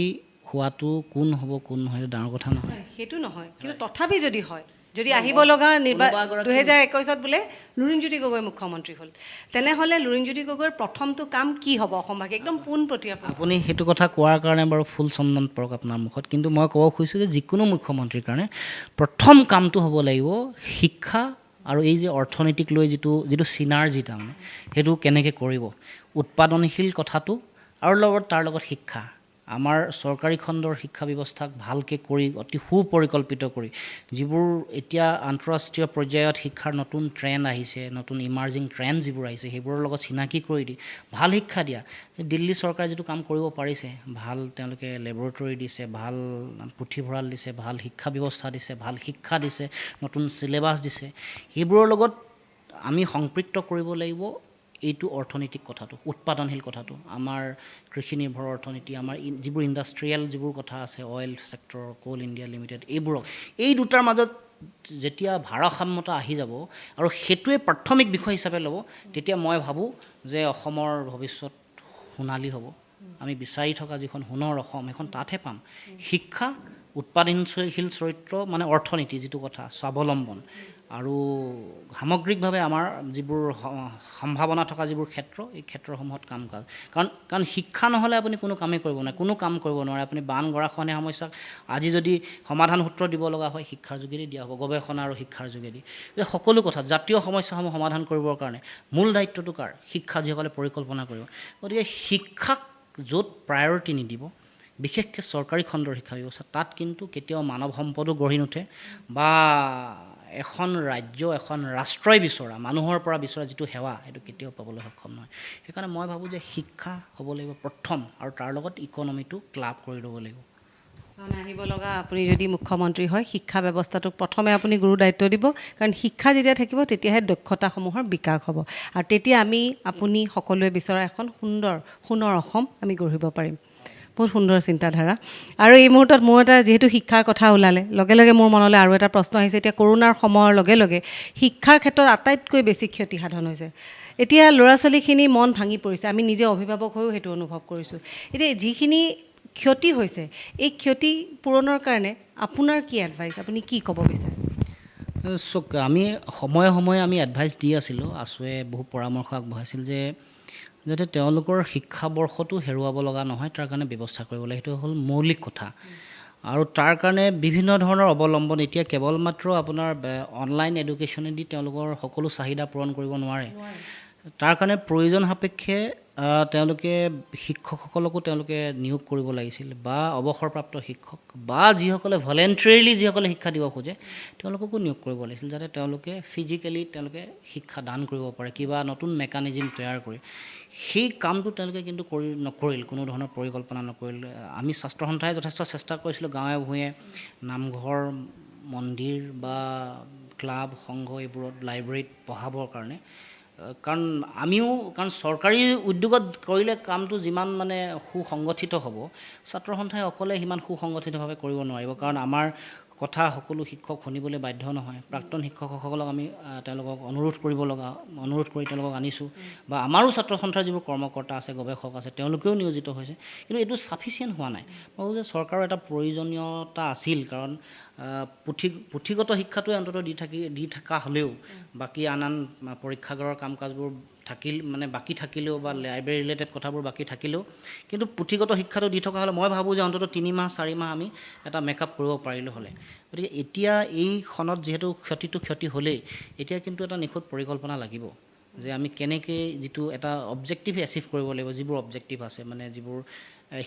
হোৱাটো কোন হ'ব কোন নহয় সেইটো ডাঙৰ কথা নহয়। সেইটো নহয়, কিন্তু তথাপি যদি হয়, যদি আহিব লগা 2021 বোলে লুৰিণজ্যোতি গগৈ মুখ্যমন্ত্ৰী হ'ল, তেনেহ'লে লুৰিণজ্যোতি গগৈৰ প্ৰথমটো কাম কি হ'ব অসমবাসী? একদম পোনপটীয়া। আপুনি সেইটো কথা কোৱাৰ কাৰণে বাৰু ফুল চন্দন পৰক আপোনাৰ মুখত, কিন্তু মই ক'ব খুজিছোঁ যে যিকোনো মুখ্যমন্ত্ৰীৰ কাৰণে প্ৰথম কামটো হ'ব লাগিব শিক্ষা আৰু এই যে অৰ্থনীতিক লৈ যিটো চিনাৰ্জি, তাৰমানে সেইটো কেনেকৈ কৰিব, উৎপাদনশীল কথাটো আৰু তাৰ লগত শিক্ষা। আমাৰ চৰকাৰী খণ্ডৰ শিক্ষা ব্যৱস্থাক ভালকৈ কৰি, অতি সুপৰিকল্পিত কৰি, যিবোৰ এতিয়া আন্তঃৰাষ্ট্ৰীয় পৰ্যায়ত শিক্ষাৰ নতুন ট্ৰেণ্ড আহিছে, নতুন ইমাৰ্জিং ট্ৰেণ্ড যিবোৰ আহিছে, সেইবোৰৰ লগত চিনাকি কৰি দি ভাল শিক্ষা দিয়া। দিল্লী চৰকাৰে যিটো কাম কৰিব পাৰিছে, ভাল তেওঁলোকে লেবৰেটৰী দিছে, ভাল পুথিভঁৰাল দিছে, ভাল শিক্ষা ব্যৱস্থা দিছে, ভাল শিক্ষা দিছে, নতুন চিলেবাছ দিছে, সেইবোৰৰ লগত আমি সম্পৃক্ত কৰিব লাগিব এইটো অৰ্থনৈতিক কথাটো, উৎপাদনশীল কথাটো, আমাৰ কৃষি নিৰ্ভৰ অৰ্থনীতি, আমাৰ যিবোৰ ইণ্ডাষ্ট্ৰিয়েল যিবোৰ কথা আছে, oil sector, Coal India limited, এইবোৰক এই দুটাৰ মাজত যেতিয়া ভাৰসাম্যতা আহি যাব আৰু সেইটোৱে প্ৰাথমিক বিষয় হিচাপে ল'ব, তেতিয়া মই ভাবোঁ যে অসমৰ ভৱিষ্যত সোণালী হ'ব। আমি বিচাৰি থকা যিখন সোণৰ অসম, সেইখন তাতহে পাম। শিক্ষা, উৎপাদনশীল চৰিত্ৰ, মানে অৰ্থনীতি যিটো কথা, স্বাৱলম্বন, আৰু সামগ্ৰিকভাৱে আমাৰ যিবোৰ সম্ভাৱনা থকা যিবোৰ ক্ষেত্ৰ, এই ক্ষেত্ৰসমূহত কাম কাজ। কাৰণ শিক্ষা নহ'লে আপুনি কোনো কামেই কৰিব নোৱাৰে, কোনো কাম কৰিব নোৱাৰে। আপুনি বান গৰাখহনীয়া সমস্যাক আজি যদি সমাধান সূত্ৰ দিব লগা হয়, শিক্ষাৰ যোগেদি দিয়া হ'ব, গৱেষণা আৰু শিক্ষাৰ যোগেদি। যে সকলো কথা, জাতীয় সমস্যাসমূহ সমাধান কৰিবৰ কাৰণে মূল দায়িত্বটো কাৰ? শিক্ষা, যিসকলে পৰিকল্পনা কৰিব। গতিকে শিক্ষাক য'ত প্ৰায়ৰিটি নিদিব, বিশেষকৈ চৰকাৰী খণ্ডৰ শিক্ষা ব্যৱস্থা, তাত কিন্তু কেতিয়াও মানৱ সম্পদো গঢ়ি নুঠে, বা এখন ৰাজ্য, এখন ৰাষ্ট্ৰই বিচৰা, মানুহৰ পৰা বিচৰা যিটো সেৱা, সেইটো কেতিয়াও পাবলৈ সক্ষম নহয়। সেইকাৰণে মই ভাবোঁ যে শিক্ষা হ'ব লাগিব প্ৰথম, আৰু তাৰ লগত ইকনমিটো ক্লাব কৰি ল'ব লাগিব। মানে আহিব লগা আপুনি যদি মুখ্যমন্ত্ৰী হয়, শিক্ষা ব্যৱস্থাটোক প্ৰথমে আপুনি গুৰু দায়িত্ব দিব, কাৰণ শিক্ষা যেতিয়া থাকিব তেতিয়াহে দক্ষতাসমূহৰ বিকাশ হ'ব, আৰু তেতিয়া আপুনি সকলোৱে বিচৰা এখন সোণৰ অসম আমি গঢ়িব পাৰিম। বহুত সুন্দৰ চিন্তাধাৰা। আৰু এই মুহূৰ্তত মোৰ এটা, যিহেতু শিক্ষাৰ কথা ওলালে, লগে লগে মোৰ মনলৈ আৰু এটা প্ৰশ্ন আহিছে। এতিয়া কৰোণাৰ সময়ৰ লগে লগে শিক্ষাৰ ক্ষেত্ৰত আটাইতকৈ বেছি ক্ষতি সাধন হৈছে। এতিয়া ল'ৰা ছোৱালীখিনি মন ভাঙি পৰিছে, আমি নিজে অভিভাৱক হৈও সেইটো অনুভৱ কৰিছোঁ। এতিয়া যিখিনি ক্ষতি হৈছে, এই ক্ষতি পূৰণৰ কাৰণে আপোনাৰ কি এডভাইচ, আপুনি কি ক'ব বিচাৰে? চাওক, আমি সময়ে সময়ে আমি এডভাইচ দি আছিলোঁ, আছুৱে বহু পৰামৰ্শ আগবঢ়াইছিল যে যাতে তেওঁলোকৰ শিক্ষাবৰ্ষটো হেৰুৱাব লগা নহয়, তাৰ কাৰণে ব্যৱস্থা কৰিব লাগে। সেইটো হ'ল মৌলিক কথা। আৰু তাৰ কাৰণে বিভিন্ন ধৰণৰ অৱলম্বন, এতিয়া কেৱল মাত্ৰ আপোনাৰ অনলাইন এডুকেশ্যনেদি তেওঁলোকৰ সকলো চাহিদা পূৰণ কৰিব নোৱাৰে। তাৰ কাৰণে প্ৰয়োজন সাপেক্ষে তেওঁলোকে শিক্ষকসকলকো তেওঁলোকে নিয়োগ কৰিব লাগিছিল, বা অৱসৰপ্ৰাপ্ত শিক্ষক, বা যিসকলে ভলেণ্টাৰীলি যিসকলে শিক্ষা দিব খোজে, তেওঁলোককো নিয়োগ কৰিব লাগিছিল, যাতে তেওঁলোকে ফিজিকেলি তেওঁলোকে শিক্ষা দান কৰিব পাৰে, কিবা নতুন মেকানিজিম তৈয়াৰ কৰি। সেই কামটো তেওঁলোকে কিন্তু নকৰিল, কোনো ধৰণৰ পৰিকল্পনা নকৰিল। আমি ছাত্ৰ সন্থাই যথেষ্ট চেষ্টা কৰিছিলোঁ, গাঁৱে ভূঞে নামঘৰ, মন্দিৰ বা ক্লাব, সংঘ, এইবোৰত লাইব্ৰেৰীত পঢ়াবৰ কাৰণে। কাৰণ আমিও কাৰণ চৰকাৰী উদ্যোগত কৰিলে কামটো যিমান মানে সুসংগঠিত হ'ব ছাত্ৰ সন্থাই অকলে সিমান সুসংগঠিতভাৱে কৰিব নোৱাৰিব কাৰণ আমাৰ কথা সকলো শিক্ষক শুনিবলৈ বাধ্য নহয় প্ৰাক্তন শিক্ষকসকলক আমি তেওঁলোকক অনুৰোধ কৰি তেওঁলোকক আনিছোঁ বা আমাৰো ছাত্ৰ সন্থাৰ যিবোৰ কৰ্মকৰ্তা আছে গৱেষক আছে তেওঁলোকেও নিয়োজিত হৈছে কিন্তু এইটো ছাফিচিয়েণ্ট হোৱা নাই মই ভাবোঁ যে চৰকাৰৰ এটা প্ৰয়োজনীয়তা আছিল কাৰণ পুথিগত শিক্ষাটোৱে অন্ততঃ দি থকা হ'লেও বাকী আন পৰীক্ষাগাৰৰ কাম কাজবোৰ বাকী থাকিলেও বা লাইব্ৰেৰী ৰিলেটেড কথাবোৰ বাকী থাকিলেও কিন্তু পুথিগত শিক্ষাটো দি থকা হ'লে মই ভাবোঁ যে অন্ততঃ 3 মাহ 4 মাহ আমি এটা মেকআপ কৰিব পাৰিলোঁ হ'লে গতিকে এতিয়া এই ক্ষণত যিহেতু ক্ষতি হ'লেই এতিয়া কিন্তু এটা নিখুঁত পৰিকল্পনা লাগিব যে আমি কেনেকৈ যিটো এটা অবজেক্টিভ এচিভ কৰিব লাগিব যিবোৰ অবজেক্টিভ আছে মানে যিবোৰ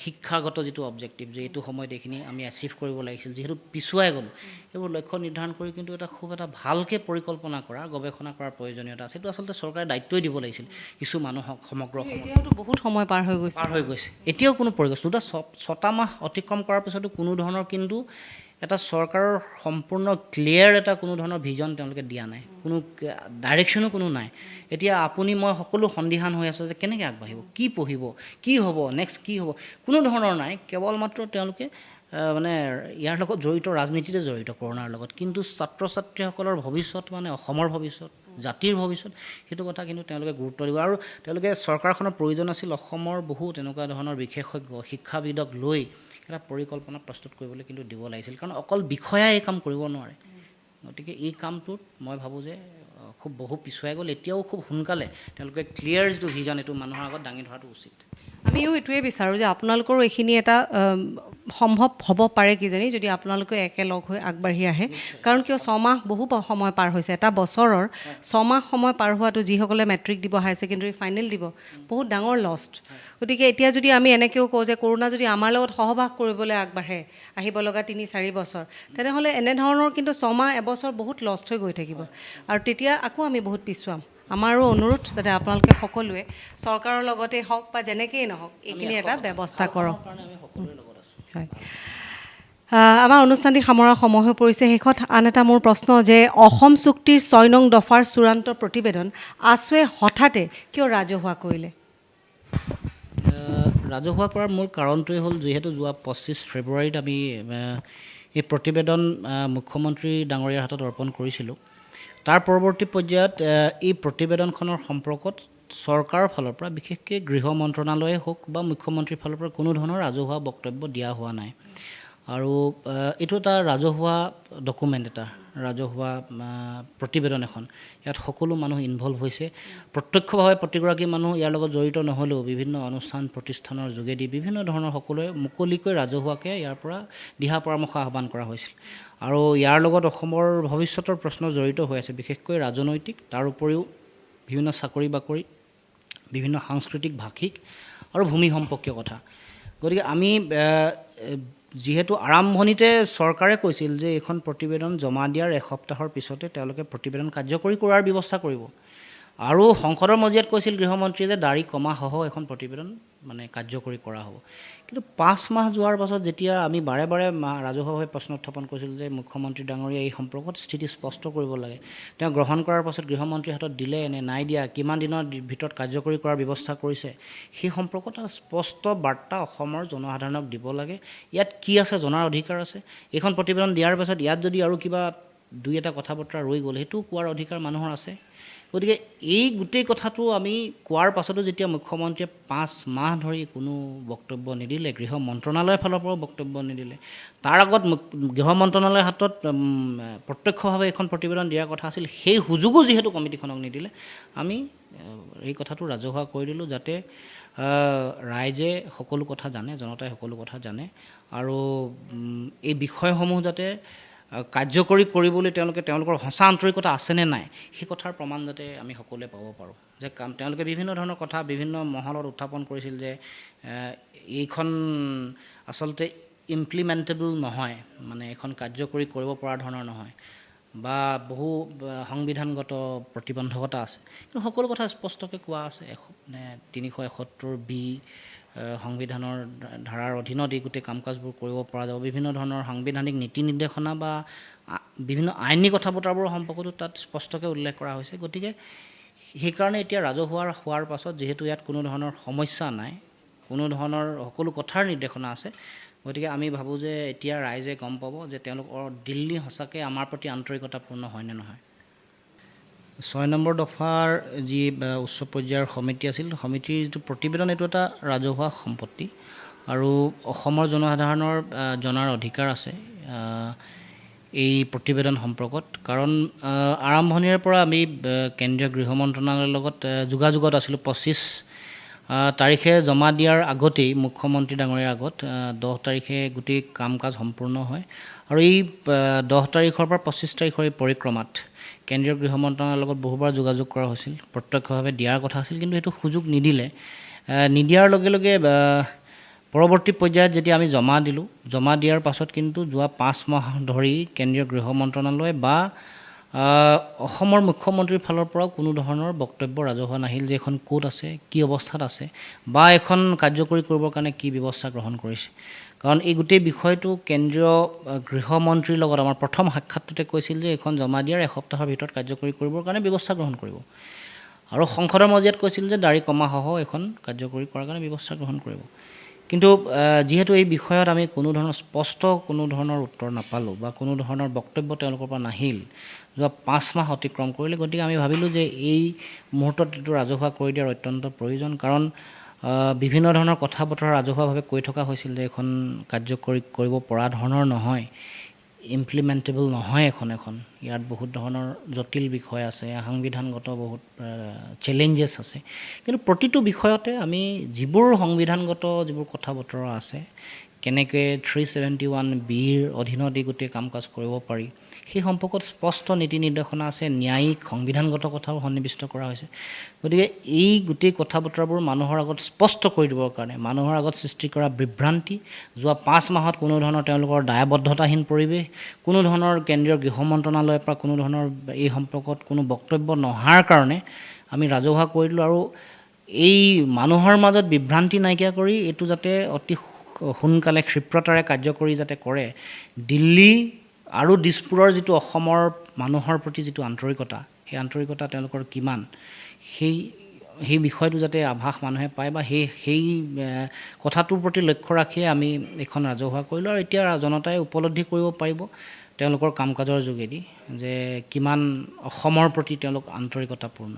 শিক্ষাগত যিটো অবজেক্টিভ যে এইটো সময়ত এইখিনি আমি এচিভ কৰিব লাগিছিল যিহেতু পিছুৱাই গ'লোঁ সেইবোৰ লক্ষ্য নিৰ্ধাৰণ কৰি কিন্তু খুব এটা ভালকৈ পৰিকল্পনা কৰা গৱেষণা কৰাৰ প্ৰয়োজনীয়তা আছে সেইটো আচলতে চৰকাৰে দায়িত্বই দিব লাগিছিল কিছু মানুহক সমগ্ৰ এতিয়াওতো বহুত সময় পাৰ হৈ গৈছে এতিয়াও কোনো পৰিকল্পনা 6টা মাহ অতিক্ৰম কৰাৰ পিছতো কোনো ধৰণৰ কিন্তু এটা চৰকাৰৰ সম্পূৰ্ণ ক্লিয়াৰ এটা কোনো ধৰণৰ ভিজন তেওঁলোকে দিয়া নাই কোনো ডাইৰেকশ্যনো কোনো নাই এতিয়া আপুনি মই সকলো সন্দিহান হৈ আছোঁ যে কেনেকৈ আগবাঢ়িব কি পঢ়িব কি হ'ব নেক্সট কি হ'ব কোনো ধৰণৰ নাই কেৱল মাত্ৰ তেওঁলোকে মানে ইয়াৰ লগত জড়িত ৰাজনীতিতে জড়িত কৰোণাৰ লগত কিন্তু ছাত্ৰ ছাত্ৰীসকলৰ ভৱিষ্যত মানে অসমৰ ভৱিষ্যত জাতিৰ ভৱিষ্যত সেইটো কথা কিন্তু তেওঁলোকে গুৰুত্ব দিব আৰু তেওঁলোকে চৰকাৰখনৰ প্ৰয়োজন আছিল অসমৰ বহু তেনেকুৱা ধৰণৰ বিশেষজ্ঞ শিক্ষাবিদক লৈ এটা পৰিকল্পনা প্ৰস্তুত কৰিবলৈ কিন্তু দিব লাগিছিল কাৰণ অকল বিষয়াই এই কাম কৰিব নোৱাৰে গতিকে এই কামটোত মই ভাবোঁ যে খুব বহু পিছুৱাই গ'ল এতিয়াও খুব সোনকালে তেওঁলোকে ক্লিয়াৰ যিটো ভিজন এইটো মানুহৰ আগত দাঙি ধৰাটো উচিত আমিও এইটোৱে বিচাৰোঁ যে আপোনালোকৰো এইখিনি এটা সম্ভৱ হ'ব পাৰে কিজানি যদি আপোনালোকে একেলগ হৈ আগবাঢ়ি আহে কাৰণ কিয় 6 মাহ বহু সময় পাৰ হৈছে এটা বছৰৰ 6 মাহ সময় পাৰ হোৱাটো যিসকলে মেট্ৰিক দিব হায়াৰ ছেকেণ্ডেৰী ফাইনেল দিব বহুত ডাঙৰ লষ্ট গতিকে এতিয়া যদি আমি এনেকৈও কওঁ যে কৰোণা যদি আমাৰ লগত সহবাস কৰিবলৈ আগবাঢ়ে আহিব লগা 3-4 বছৰ তেনেহ'লে এনেধৰণৰ কিন্তু 6 মাহ এবছৰ বহুত লষ্ট হৈ গৈ থাকিব আৰু তেতিয়া আকৌ আমি বহুত পিছুৱাম আমাৰো অনুৰোধ যাতে আপোনালোকে সকলোৱে চৰকাৰৰ লগতে হওক বা যেনেকেই নহওক এইখিনি এটা ব্যৱস্থা কৰক হয় আমাৰ অনুষ্ঠানটি সামৰাৰ সময় হৈ পৰিছে শেষত আন এটা মোৰ প্ৰশ্ন যে অসম চুক্তিৰ 6 নং দফাৰ চূড়ান্ত প্ৰতিবেদন আছুৱে হঠাতে কিয় ৰাজহুৱা কৰিলে ৰাজহুৱা কৰাৰ মূল কাৰণটোৱে হ'ল যিহেতু যোৱা 25 ফেব্ৰুৱাৰীত আমি এই প্ৰতিবেদন মুখ্যমন্ত্ৰী ডাঙৰীয়াৰ হাতত অৰ্পণ কৰিছিলোঁ তাৰ পৰৱৰ্তী পৰ্যায়ত এই প্ৰতিবেদনখনৰ সম্পৰ্কত চৰকাৰৰ ফালৰ পৰা বিশেষকৈ গৃহ মন্ত্ৰণালয়ে হওক বা মুখ্যমন্ত্ৰীৰ ফালৰ পৰা কোনো ধৰণৰ ৰাজহুৱা বক্তব্য দিয়া হোৱা নাই আৰু এইটো এটা ৰাজহুৱা ডকুমেণ্ট এটা ৰাজহুৱা প্ৰতিবেদন এখন ইয়াত সকলো মানুহ ইনভলভ হৈছে প্ৰত্যক্ষভাৱে প্ৰতিগৰাকী মানুহ ইয়াৰ লগত জড়িত নহ'লেও বিভিন্ন অনুষ্ঠান প্ৰতিষ্ঠানৰ যোগেদি বিভিন্ন ধৰণৰ সকলোৱে মুকলিকৈ ৰাজহুৱাকৈ ইয়াৰ পৰা দিহা পৰামৰ্শ আহ্বান কৰা হৈছিল আৰু ইয়াৰ লগত অসমৰ ভৱিষ্যতৰ প্ৰশ্ন জড়িত হৈ আছে বিশেষকৈ ৰাজনৈতিক তাৰ উপৰিও বিভিন্ন চাকৰি বাকৰি বিভিন্ন সাংস্কৃতিক ভাষিক আৰু ভূমি সম্পৰ্কীয় কথা গতিকে আমি যিহেতু আৰম্ভণিতে চৰকাৰে কৈছিল যে এইখন প্ৰতিবেদন জমা দিয়াৰ এসপ্তাহৰ পিছতে তেওঁলোকে প্ৰতিবেদন কাৰ্যকৰী কৰাৰ ব্যৱস্থা কৰিব আৰু সংসদৰ মজিয়াত কৈছিল গৃহমন্ত্ৰীয়ে যে দাড়ি কমাসহ এখন প্ৰতিবেদন মানে কাৰ্যকৰী কৰা হ'ব কিন্তু 5 মাহ যোৱাৰ পাছত যেতিয়া আমি বাৰে বাৰে ৰাজহুৱাভাৱে প্ৰশ্ন উত্থাপন কৰিছিলোঁ যে মুখ্যমন্ত্ৰী ডাঙৰীয়া এই সম্পৰ্কত স্থিতি স্পষ্ট কৰিব লাগে তেওঁ গ্ৰহণ কৰাৰ পাছত গৃহমন্ত্ৰীৰ হাতত দিলে নে নাই দিয়া কিমান দিনৰ ভিতৰত কাৰ্যকৰী কৰাৰ ব্যৱস্থা কৰিছে সেই সম্পৰ্কত এটা স্পষ্ট বাৰ্তা অসমৰ জনসাধাৰণক দিব লাগে ইয়াত কি আছে জনাৰ অধিকাৰ আছে এইখন প্ৰতিবেদন দিয়াৰ পাছত ইয়াত যদি আৰু কিবা দুই এটা কথা বতৰা ৰৈ গ'ল সেইটো কোৱাৰ অধিকাৰ মানুহৰ আছে গতিকে এই গোটেই কথাটো আমি কোৱাৰ পাছতো যেতিয়া মুখ্যমন্ত্ৰীয়ে 5 মাহ ধৰি কোনো বক্তব্য নিদিলে গৃহ মন্ত্ৰণালয়ৰ ফালৰ পৰাও বক্তব্য নিদিলে তাৰ আগত গৃহ মন্ত্ৰণালয়ৰ হাতত প্ৰত্যক্ষভাৱে এখন প্ৰতিবেদন দিয়াৰ কথা আছিল সেই সুযোগো যিহেতু কমিটিখনক নিদিলে আমি এই কথাটো ৰাজহুৱা কৰি দিলোঁ যাতে ৰাইজে সকলো কথা জানে জনতাই সকলো কথা জানে আৰু এই বিষয়সমূহ যাতে কাৰ্যকৰী কৰিবলৈ তেওঁলোকৰ সঁচা আন্তৰিকতা আছেনে নাই সেই কথাৰ প্ৰমাণ যাতে আমি সকলোৱে পাব পাৰোঁ যে তেওঁলোকে বিভিন্ন ধৰণৰ কথা বিভিন্ন মহলত উত্থাপন কৰিছিল যে এইখন আচলতে ইমপ্লিমেণ্টেবল নহয় মানে এখন কাৰ্যকৰী কৰিব পৰা ধৰণৰ নহয় বা বহু সংবিধানগত প্ৰতিবন্ধকতা আছে কিন্তু সকলো কথা স্পষ্টকৈ কোৱা আছে 371 বি সংবিধানৰ ধাৰাৰ অধীনত এই গোটেই কাম কাজবোৰ কৰিব পৰা যাব বিভিন্ন ধৰণৰ সাংবিধানিক নীতি নিৰ্দেশনা বা বিভিন্ন আইনী কথা বতৰাবোৰৰ সম্পৰ্কতো তাত স্পষ্টকৈ উল্লেখ কৰা হৈছে গতিকে সেইকাৰণে এতিয়া ৰাজহুৱা হোৱাৰ পাছত যিহেতু ইয়াত কোনো ধৰণৰ সমস্যা নাই, কোনো ধৰণৰ সকলো কথাৰ নিৰ্দেশনা আছে, গতিকে আমি ভাবোঁ যে এতিয়া ৰাইজে গম পাব যে তেওঁলোকৰ দিল্লী সঁচাকৈ আমাৰ প্ৰতি আন্তৰিকতাপূৰ্ণ হয়নে নহয়। 6 নম্বৰ দফাৰ যি উচ্চ পৰ্যায়ৰ সমিতি আছিল, সমিতিৰ যিটো প্ৰতিবেদন, এইটো এটা ৰাজহুৱা সম্পত্তি আৰু অসমৰ জনসাধাৰণৰ জনাৰ অধিকাৰ আছে এই প্ৰতিবেদন সম্পৰ্কত। কাৰণ আৰম্ভণিৰে পৰা আমি কেন্দ্ৰীয় গৃহ মন্ত্ৰণালয়ৰ লগত যোগাযোগত আছিলোঁ। 25 তাৰিখে জমা দিয়াৰ আগতেই মুখ্যমন্ত্ৰী ডাঙৰীয়াৰ আগত 10 তাৰিখে গোটেই কাম কাজ সম্পূৰ্ণ হয় আৰু এই 10 তাৰিখৰ পৰা 25 তাৰিখৰ এই পৰিক্ৰমাত কেন্দ্ৰীয় গৃহ মন্ত্ৰণালয়ৰ লগত বহুবাৰ যোগাযোগ কৰা হৈছিল, প্ৰত্যক্ষভাৱে দিয়াৰ কথা আছিল, কিন্তু সেইটো সুযোগ নিদিলে। নিদিয়াৰ লগে লগে পৰৱৰ্তী পৰ্যায়ত যেতিয়া আমি জমা দিলোঁ, জমা দিয়াৰ পাছত কিন্তু যোৱা 5 মাহ ধৰি কেন্দ্ৰীয় গৃহ মন্ত্ৰণালয় বা অসমৰ মুখ্যমন্ত্ৰীৰ ফালৰ পৰাও কোনো ধৰণৰ বক্তব্য ৰাজহুৱা নাহিল যে এখন ক'ত আছে, কি অৱস্থাত আছে বা এখন কাৰ্যকৰী কৰিবৰ কাৰণে কি ব্যৱস্থা গ্ৰহণ কৰিছে। কাৰণ এই গোটেই বিষয়টো কেন্দ্ৰীয় গৃহমন্ত্ৰীৰ লগত আমাৰ প্ৰথম সাক্ষাৎটোতে কৈছিল যে এইখন জমা দিয়াৰ এসপ্তাহৰ ভিতৰত কাৰ্যকৰী কৰিবৰ কাৰণে ব্যৱস্থা গ্ৰহণ কৰিব, আৰু সংসদৰ মজিয়াত কৈছিল যে দাড়ি কমাসহ এখন কাৰ্যকৰী কৰাৰ কাৰণে ব্যৱস্থা গ্ৰহণ কৰিব। কিন্তু যিহেতু এই বিষয়ত আমি কোনো ধৰণৰ স্পষ্ট কোনো ধৰণৰ উত্তৰ নাপালোঁ বা কোনো ধৰণৰ বক্তব্য তেওঁলোকৰ পৰা নাহিল, যোৱা 5 মাহ অতিক্ৰম কৰিলে, গতিকে আমি ভাবিলোঁ যে এই মুহূৰ্তত এইটো ৰাজহুৱা কৰি দিয়াৰ অত্যন্ত প্ৰয়োজন। কাৰণ বিভিন্ন ধৰণৰ কথা বতৰা ৰাজহুৱাভাৱে কৈ থকা হৈছিল যে এখন কাৰ্যকৰী কৰিব পৰা ধৰণৰ নহয়, ইমপ্লিমেণ্টেবল নহয় এখন ইয়াত বহুত ধৰণৰ জটিল বিষয় আছে, সাংবিধানগত বহুত চেলেঞ্জেছ আছে। কিন্তু প্ৰতিটো বিষয়তে আমি যিবোৰ সংবিধানগত যিবোৰ কথা বতৰা আছে, কেনেকৈ 371(b)ৰ অধীনত এই গোটেই কাম কাজ কৰিব পাৰি, সেই সম্পৰ্কত স্পষ্ট নীতি নিৰ্দেশনা আছে, ন্যায়িক সংবিধানগত কথাও সন্নিৱিষ্ট কৰা হৈছে। গতিকে এই গোটেই কথা বতৰাবোৰ মানুহৰ আগত স্পষ্ট কৰি দিবৰ কাৰণে, মানুহৰ আগত সৃষ্টি কৰা বিভ্ৰান্তি, যোৱা 5 মাহত কোনো ধৰণৰ তেওঁলোকৰ দায়বদ্ধতাহীন পৰিৱেশ, কোনো ধৰণৰ কেন্দ্ৰীয় গৃহ মন্ত্ৰণালয়ৰ পৰা কোনো ধৰণৰ এই সম্পৰ্কত কোনো বক্তব্য নহাৰ কাৰণে আমি ৰাজহুৱা কৰি দিলোঁ। আৰু এই মানুহৰ মাজত বিভ্ৰান্তি নাইকিয়া কৰি এইটো যাতে অতি সোনকালে ক্ষিপ্ৰতাৰে কাৰ্যকৰী যাতে কৰে, দিল্লী আৰু দিছপুৰৰ যিটো অসমৰ মানুহৰ প্ৰতি যিটো আন্তৰিকতা, সেই আন্তৰিকতা তেওঁলোকৰ কিমান, সেই বিষয়টো যাতে আভাস মানুহে পায় বা সেই কথাটোৰ প্ৰতি লক্ষ্য ৰাখিয়ে আমি এইখন ৰাজহুৱা কৰিলোঁ। আৰু এতিয়া জনতাই উপলব্ধি কৰিব পাৰিব তেওঁলোকৰ কাম কাজৰ যোগেদি যে কিমান অসমৰ প্ৰতি তেওঁলোক আন্তৰিকতাপূৰ্ণ।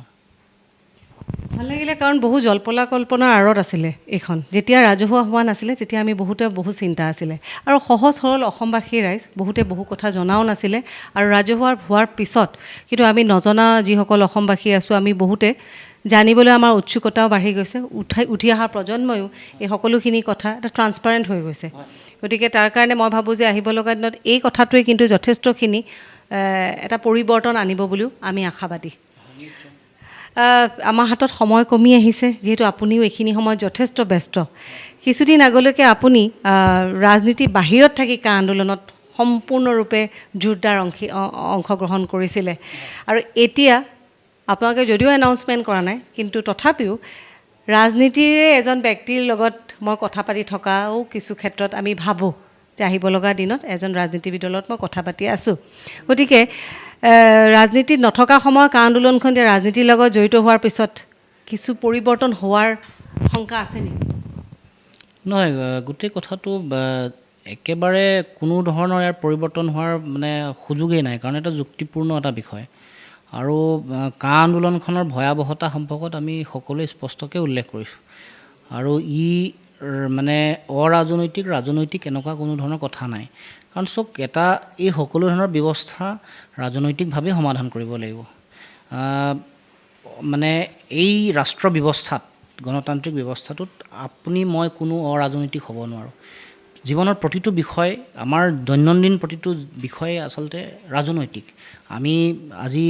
ভাল লাগিলে, কাৰণ বহু জল্পনা কল্পনাৰ আঁৰত আছিলে এইখন। যেতিয়া ৰাজহুৱা হোৱা নাছিলে তেতিয়া আমি বহু চিন্তা আছিলে, আৰু সহজ সৰল অসমবাসী ৰাইজ বহুতে বহু কথা জনাও নাছিলে। আৰু ৰাজহুৱা হোৱাৰ পিছত কিন্তু আমি নজনা যিসকল অসমবাসী আছোঁ, আমি বহুতে জানিবলৈ আমাৰ উৎসুকতাও বাঢ়ি গৈছে। উঠি অহা প্ৰজন্ময়ো এই সকলোখিনি কথা এটা ট্ৰান্সপাৰেণ্ট হৈ গৈছে। গতিকে তাৰ কাৰণে মই ভাবোঁ যে আহিব লগা দিনত এই কথাটোৱে কিন্তু যথেষ্টখিনি এটা পৰিৱৰ্তন আনিব বুলিও আমি আশাবাদী। আমাৰ হাতত সময় কমি আহিছে, যিহেতু আপুনিও এইখিনি সময়ত যথেষ্ট ব্যস্ত। কিছুদিন আগলৈকে আপুনি ৰাজনীতি বাহিৰত থাকি কা আন্দোলনত সম্পূৰ্ণৰূপে জোৰদাৰ অংশগ্ৰহণ কৰিছিলে, আৰু এতিয়া আপোনালোকে যদিও এনাউন্সমেণ্ট কৰা নাই, কিন্তু তথাপিও ৰাজনীতিৰে এজন ব্যক্তিৰ লগত মই কথা পাতি থকাও কিছু ক্ষেত্ৰত আমি ভাবোঁ যে আহিব লগা দিনত এজন ৰাজনীতিবিদৰ লগত মই কথা পাতি আছোঁ। গতিকে ৰাজনীতিত নথকা সময়ৰ কা আন্দোলনখন যে ৰাজনীতিৰ লগত জড়িত হোৱাৰ পিছত কিছু পৰিৱৰ্তন হোৱাৰ শংকা আছে নেকি? নহয়, গোটেই কথাটো একেবাৰে কোনো ধৰণৰ ইয়াৰ পৰিৱৰ্তন হোৱাৰ সুযোগেই নাই, কাৰণ এটা যুক্তিপূৰ্ণ এটা বিষয়। আৰু কা আন্দোলনখনৰ ভয়াৱহতা সম্পৰ্কত আমি সকলোৱে স্পষ্টকৈ উল্লেখ কৰিছোঁ। আৰু ই অৰাজনৈতিক ৰাজনৈতিক এনেকুৱা কোনো ধৰণৰ কথা নাই। কাৰণ চব এই সকলো ধৰণৰ ব্যৱস্থা ৰাজনৈতিকভাৱে সমাধান কৰিব লাগিব। এই ৰাষ্ট্ৰ ব্যৱস্থাত, গণতান্ত্ৰিক ব্যৱস্থাটোত আপুনি মই কোনো অৰাজনৈতিক হ'ব নোৱাৰোঁ। জীৱনৰ প্ৰতিটো বিষয়, আমাৰ দৈনন্দিন প্ৰতিটো বিষয়ে আচলতে ৰাজনৈতিক। আমি আজি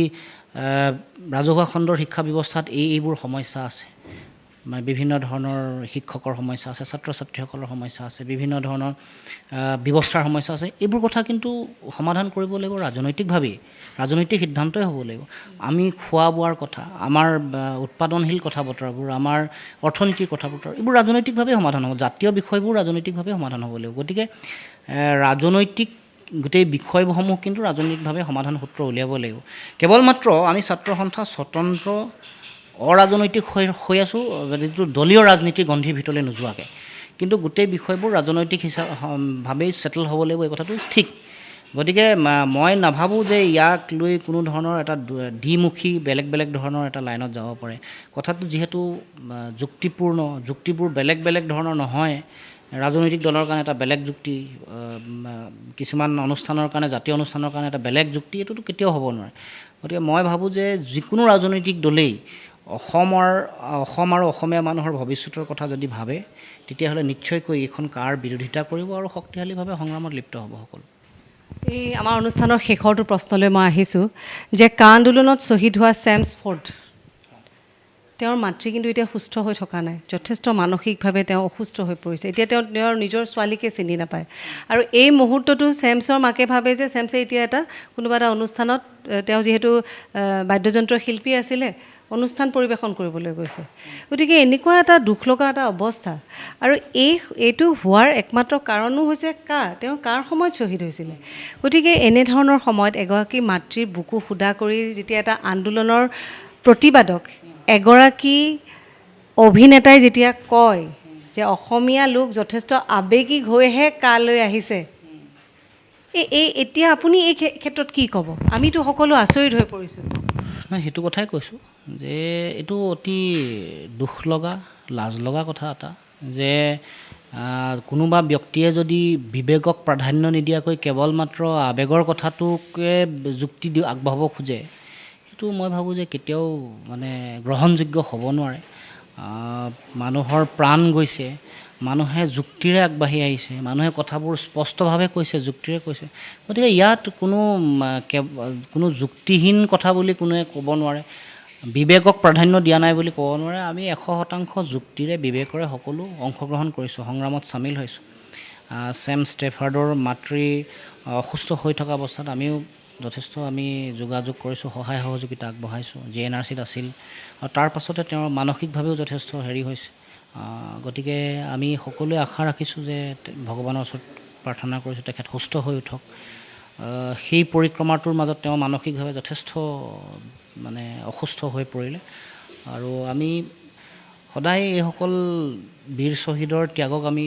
ৰাজহুৱা খণ্ডৰ শিক্ষা ব্যৱস্থাত এইবোৰ সমস্যা আছে, বিভিন্ন ধৰণৰ শিক্ষকৰ সমস্যা আছে, ছাত্ৰ ছাত্ৰীসকলৰ সমস্যা আছে, বিভিন্ন ধৰণৰ ব্যৱস্থাৰ সমস্যা আছে। এইবোৰ কথা কিন্তু সমাধান কৰিব লাগিব ৰাজনৈতিকভাৱেই, ৰাজনৈতিক সিদ্ধান্তই হ'ব লাগিব। আমি খোৱা বোৱাৰ কথা, আমাৰ উৎপাদনশীল কথা বতৰাবোৰ, আমাৰ অৰ্থনীতিৰ কথা বতৰা, এইবোৰ ৰাজনৈতিকভাৱেই সমাধান হ'ব। জাতীয় বিষয়বোৰ ৰাজনৈতিকভাৱে সমাধান হ'ব লাগিব। গতিকে ৰাজনৈতিক গোটেই বিষয়সমূহ কিন্তু ৰাজনৈতিকভাৱে সমাধান সূত্ৰ উলিয়াব লাগিব। কেৱল মাত্ৰ আমি ছাত্ৰ সন্থা স্বতন্ত্ৰ অৰাজনৈতিক হৈ আছোঁ, যিটো দলীয় ৰাজনীতিৰ গণ্ঠিৰ ভিতৰলৈ নোযোৱাকৈ। কিন্তু গোটেই বিষয়বোৰ ৰাজনৈতিক ভাৱেই ছেটেল হ'ব লাগিব, এই কথাটো ঠিক। গতিকে মই নাভাবোঁ যে ইয়াক লৈ কোনো ধৰণৰ এটা দ্বিমুখী বেলেগ বেলেগ ধৰণৰ এটা লাইনত যাব পাৰে। কথাটো যিহেতু যুক্তিবোৰ বেলেগ বেলেগ ধৰণৰ নহয়, ৰাজনৈতিক দলৰ কাৰণে এটা বেলেগ যুক্তি, কিছুমান অনুষ্ঠানৰ কাৰণে, জাতীয় অনুষ্ঠানৰ কাৰণে এটা বেলেগ যুক্তি, এইটোতো কেতিয়াও হ'ব নোৱাৰে। গতিকে মই ভাবোঁ যে যিকোনো ৰাজনৈতিক দলেই অসম আৰু অসমীয়া মানুহৰ ভৱিষ্যতৰ কথা যদি ভাবে, তেতিয়াহ'লে নিশ্চয়কৈ এইখন কাৰ বিৰোধিতা কৰিব আৰু শক্তিশালীভাৱে সংগ্ৰামত লিপ্ত হ'ব সকলো। এই আমাৰ অনুষ্ঠানৰ শেষৰটো প্ৰশ্নলৈ মই আহিছোঁ যে কা আন্দোলনত শ্বহীদ হোৱা ছেমছফৰ্ড, তেওঁৰ মাতৃ কিন্তু এতিয়া সুস্থ হৈ থকা নাই, যথেষ্ট মানসিকভাৱে তেওঁ অসুস্থ হৈ পৰিছে। এতিয়া তেওঁৰ নিজৰ ছোৱালীকে চিনি নাপায়। আৰু এই মুহূৰ্ততো ছেমছৰ মাকে ভাবে যে ছেমছে এতিয়া কোনোবা এটা অনুষ্ঠানত, তেওঁ যিহেতু বাদ্যযন্ত্ৰ শিল্পী আছিলে, অনুষ্ঠান পৰিৱেশন কৰিবলৈ গৈছে। গতিকে এনেকুৱা এটা দুখ লগা এটা অৱস্থা। আৰু এইটো হোৱাৰ একমাত্ৰ কাৰণো হৈছে তেওঁ কাৰ সময়ত শ্বহীদ হৈছিলে। গতিকে এনেধৰণৰ সময়ত এগৰাকী মাতৃৰ বুকু সুদা কৰি যেতিয়া এটা আন্দোলনৰ প্ৰতিবাদক এগৰাকী অভিনেতাই যেতিয়া কয় যে অসমীয়া লোক যথেষ্ট আৱেগিক হৈহে কালৈ আহিছে, এতিয়া আপুনি এই ক্ষেত্ৰত কি ক'ব? আমিতো সকলো আচৰিত হৈ পৰিছোঁ। মই সেইটো কথাই কৈছোঁ যে এইটো অতি দুখ লগা, লাজ লগা কথা এটা, যে কোনোবা ব্যক্তিয়ে যদি বিবেকক প্ৰাধান্য নিদিয়াকৈ কেৱল মাত্ৰ আৱেগৰ কথাটোকে যুক্তি আগবঢ়াব খোজে, সেইটো মই ভাবোঁ যে কেতিয়াও গ্ৰহণযোগ্য হ'ব নোৱাৰে। মানুহৰ প্ৰাণ গৈছে, মানুহে যুক্তিৰে আগবাঢ়ি আহিছে, মানুহে কথাবোৰ স্পষ্টভাৱে কৈছে, যুক্তিৰে কৈছে। গতিকে ইয়াত কোনো যুক্তিহীন কথা বুলি কোনোৱে ক'ব নোৱাৰে, বিবেকক প্ৰাধান্য দিয়া নাই বুলি ক'ব নোৱাৰে। আমি 100% যুক্তিৰে, বিবেকৰে সকলো অংশগ্ৰহণ কৰিছোঁ, সংগ্ৰামত চামিল হৈছোঁ। ছেম ষ্টেফাৰ্ডৰ মাতৃ অসুস্থ হৈ থকা অৱস্থাত আমিও যথেষ্ট যোগাযোগ কৰিছোঁ, সহায় সহযোগিতা আগবঢ়াইছোঁ। JNRCত আছিল আৰু তাৰ পাছতে তেওঁৰ মানসিকভাৱেও যথেষ্ট হৈছে। গতিকে আমি সকলোৱে আশা ৰাখিছোঁ যে ভগৱানৰ ওচৰত প্ৰাৰ্থনা কৰিছোঁ তেখেত সুস্থ হৈ উঠক। সেই পৰিক্ৰমাটোৰ মাজত তেওঁ মানসিকভাৱে যথেষ্ট অসুস্থ হৈ পৰিলে। আৰু আমি সদায় এইসকল বীৰ শ্বহীদৰ ত্যাগক আমি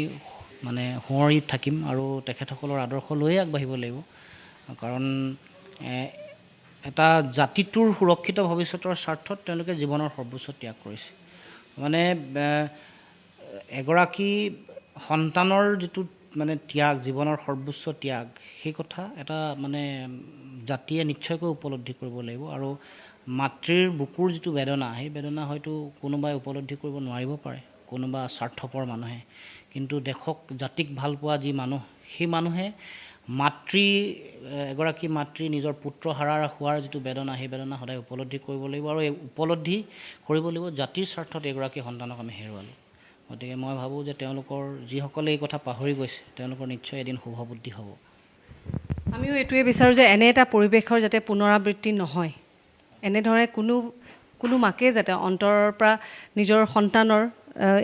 সোঁৱৰি থাকিম আৰু তেখেতসকলৰ আদৰ্শ লৈয়ে আগবাঢ়িব লাগিব। কাৰণ এটা জাতিটোৰ সুৰক্ষিত ভৱিষ্যতৰ স্বাৰ্থত তেওঁলোকে জীৱনৰ সৰ্বোচ্চ ত্যাগ কৰিছে। এগৰাকী সন্তানৰ যিটো ত্যাগ, জীৱনৰ সৰ্বোচ্চ ত্যাগ, সেই কথা এটা জাতিয়ে নিশ্চয়কৈ উপলব্ধি কৰিব লাগিব। আৰু মাতৃৰ বুকুৰ যিটো বেদনা, সেই বেদনা হয়তো কোনোবাই উপলব্ধি কৰিব নোৱাৰিব পাৰে, কোনোবা স্বাৰ্থপৰ মানুহে। কিন্তু দেশক, জাতিক ভাল পোৱা যি মানুহ, সেই মানুহে এগৰাকী মাতৃ নিজৰ পুত্ৰ হোৱাৰ যিটো বেদনা, সেই বেদনা সদায় উপলব্ধি কৰিব লাগিব। আৰু এই উপলব্ধি কৰিব লাগিব জাতিৰ স্বাৰ্থত এগৰাকী সন্তানক আমি হেৰুৱালোঁ। গতিকে মই ভাবোঁ যে যিসকলে এই কথা পাহৰি গৈছে, তেওঁলোকৰ নিশ্চয় এদিন শুভ বুদ্ধি হ'ব। আমিও এইটোৱে বিচাৰোঁ যে এনে এটা পৰিৱেশৰ যাতে পুনৰাবৃত্তি নহয়। এনেধৰণে কোনো মাকে যাতে অন্তৰৰ পৰা নিজৰ সন্তানৰ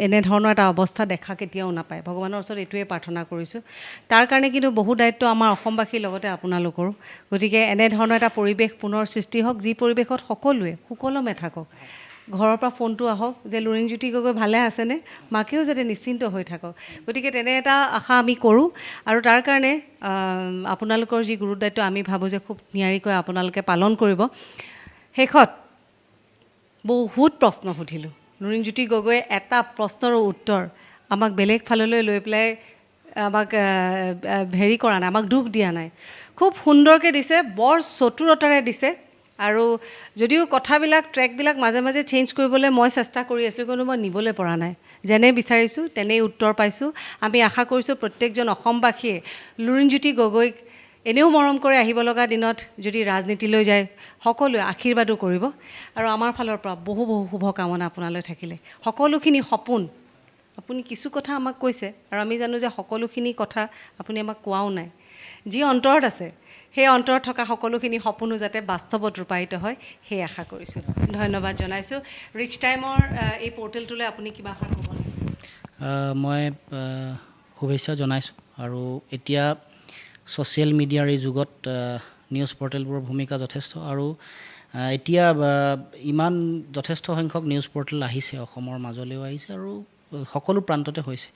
এনেধৰণৰ এটা অৱস্থা দেখা কেতিয়াও নাপায়। ভগৱানৰ ওচৰত এইটোৱে প্ৰাৰ্থনা কৰিছোঁ। তাৰ কাৰণে কিন্তু বহু দায়িত্ব আমাৰ অসমবাসীৰ লগতে আপোনালোকৰো। গতিকে এনেধৰণৰ এটা পৰিৱেশ পুনৰ সৃষ্টি হওক, যি পৰিৱেশত সকলোৱে সুকলমে থাকক। ঘৰৰ পৰা ফোনটো আহক যে লুৰিণজ্যোতি গগৈ ভালে আছেনে, মাকেও যাতে নিশ্চিন্ত হৈ থাকক। গতিকে তেনে এটা আশা আমি কৰোঁ। আৰু তাৰ কাৰণে আপোনালোকৰ যি গুৰুদায়িত্ব, আমি ভাবোঁ যে খুব নিয়াৰিকৈ আপোনালোকে পালন কৰিব। শেষত বহুত প্ৰশ্ন সুধিলোঁ। লুৰিণজ্যোতি গগৈয়ে এটা প্ৰশ্নৰ উত্তৰ আমাক বেলেগ ফাললৈ লৈ পেলাই আমাক কৰা নাই, আমাক দুখ দিয়া নাই। খুব সুন্দৰকৈ দিছে, বৰ চতুৰতাৰে দিছে। আৰু যদিও কথাবিলাক, ট্ৰেকবিলাক মাজে মাজে চেঞ্জ কৰিবলৈ মই চেষ্টা কৰি আছিলোঁ, কিন্তু মই নিবলৈ পৰা নাই। যেনে বিচাৰিছোঁ তেনেই উত্তৰ পাইছোঁ। আমি আশা কৰিছোঁ প্ৰত্যেকজন অসমবাসীয়ে লুৰিণজ্যোতি গগৈক এনেও মৰম কৰি আহিব লগা দিনত যদি ৰাজনীতিলৈ যায়, সকলোৱে আশীৰ্বাদো কৰিব। আৰু আমাৰ ফালৰ পৰা বহু শুভকামনা আপোনালৈ থাকিলে। সকলোখিনি সপোন আপুনি কিছু কথা আমাক কৈছে, আৰু আমি জানো যে সকলোখিনি কথা আপুনি আমাক কোৱাও নাই। যি অন্তৰত আছে, সেই অন্তৰত থকা সকলোখিনি সপোনো যাতে বাস্তৱত ৰূপায়িত হয়, সেই আশা কৰিছোঁ। ধন্যবাদ জনাইছোঁ। ৰিচ টাইমৰ এই পৰ্টেলটোলৈ আপুনি কিবা আশা ক'ব? মই শুভেচ্ছা জনাইছোঁ। আৰু এতিয়া ছ'চিয়েল মিডিয়াৰ এই যুগত নিউজ পৰ্টেলবোৰৰ ভূমিকা যথেষ্ট। আৰু এতিয়া ইমান যথেষ্ট সংখ্যক নিউজ পৰ্টেল আহিছে, অসমৰ মাজলৈও আহিছে আৰু সকলো প্ৰান্ততে হৈছে।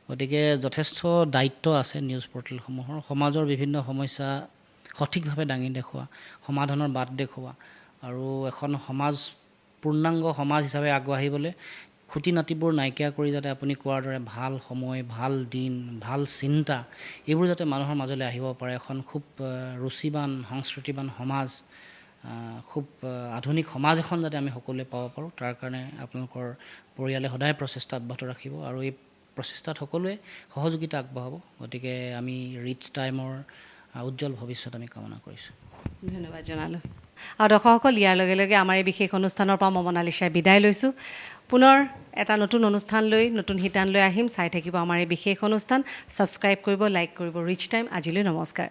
গতিকে যথেষ্ট দায়িত্ব আছে নিউজ পৰ্টেলসমূহৰ, সমাজৰ বিভিন্ন সমস্যা সঠিকভাৱে দাঙি দেখুওৱা, সমাধানৰ বাট দেখুওৱা আৰু এখন সমাজ পূৰ্ণাংগ সমাজ হিচাপে আগবাঢ়িবলৈ খুটি নাতিবোৰ নাইকিয়া কৰি যাতে আপুনি কোৱাৰ দৰে ভাল সময়, ভাল দিন, ভাল চিন্তা এইবোৰ যাতে মানুহৰ মাজলৈ আহিব পাৰে, এখন খুব ৰুচিবান সংস্কৃতিবান সমাজ, খুব আধুনিক সমাজ এখন যাতে আমি সকলোৱে পাব পাৰোঁ, তাৰ কাৰণে আপোনালোকৰ পৰিয়ালে সদায় প্ৰচেষ্টা অব্যাহত ৰাখিব আৰু এই প্ৰচেষ্টাত সকলোৱে সহযোগিতা আগবঢ়াব। গতিকে আমি ৰিটছ টাইমৰ উজ্জ্বল ভৱিষ্যত আমি কামনা কৰিছোঁ। ধন্যবাদ জনালোঁ। আৰু দৰ্শকসকল, ইয়াৰ লগে লগে আমাৰ এই বিশেষ অনুষ্ঠানৰ পৰা মই মনালিছাই বিদায় লৈছোঁ। পুনৰ এটা নতুন অনুষ্ঠান লৈ, নতুন শিতান লৈ আহিম। চাই থাকিব আমাৰ এই বিশেষ অনুষ্ঠান। ছাবস্ক্ৰাইব কৰিব, লাইক কৰিব ৰিটছ টাইম। আজিলৈ নমস্কাৰ।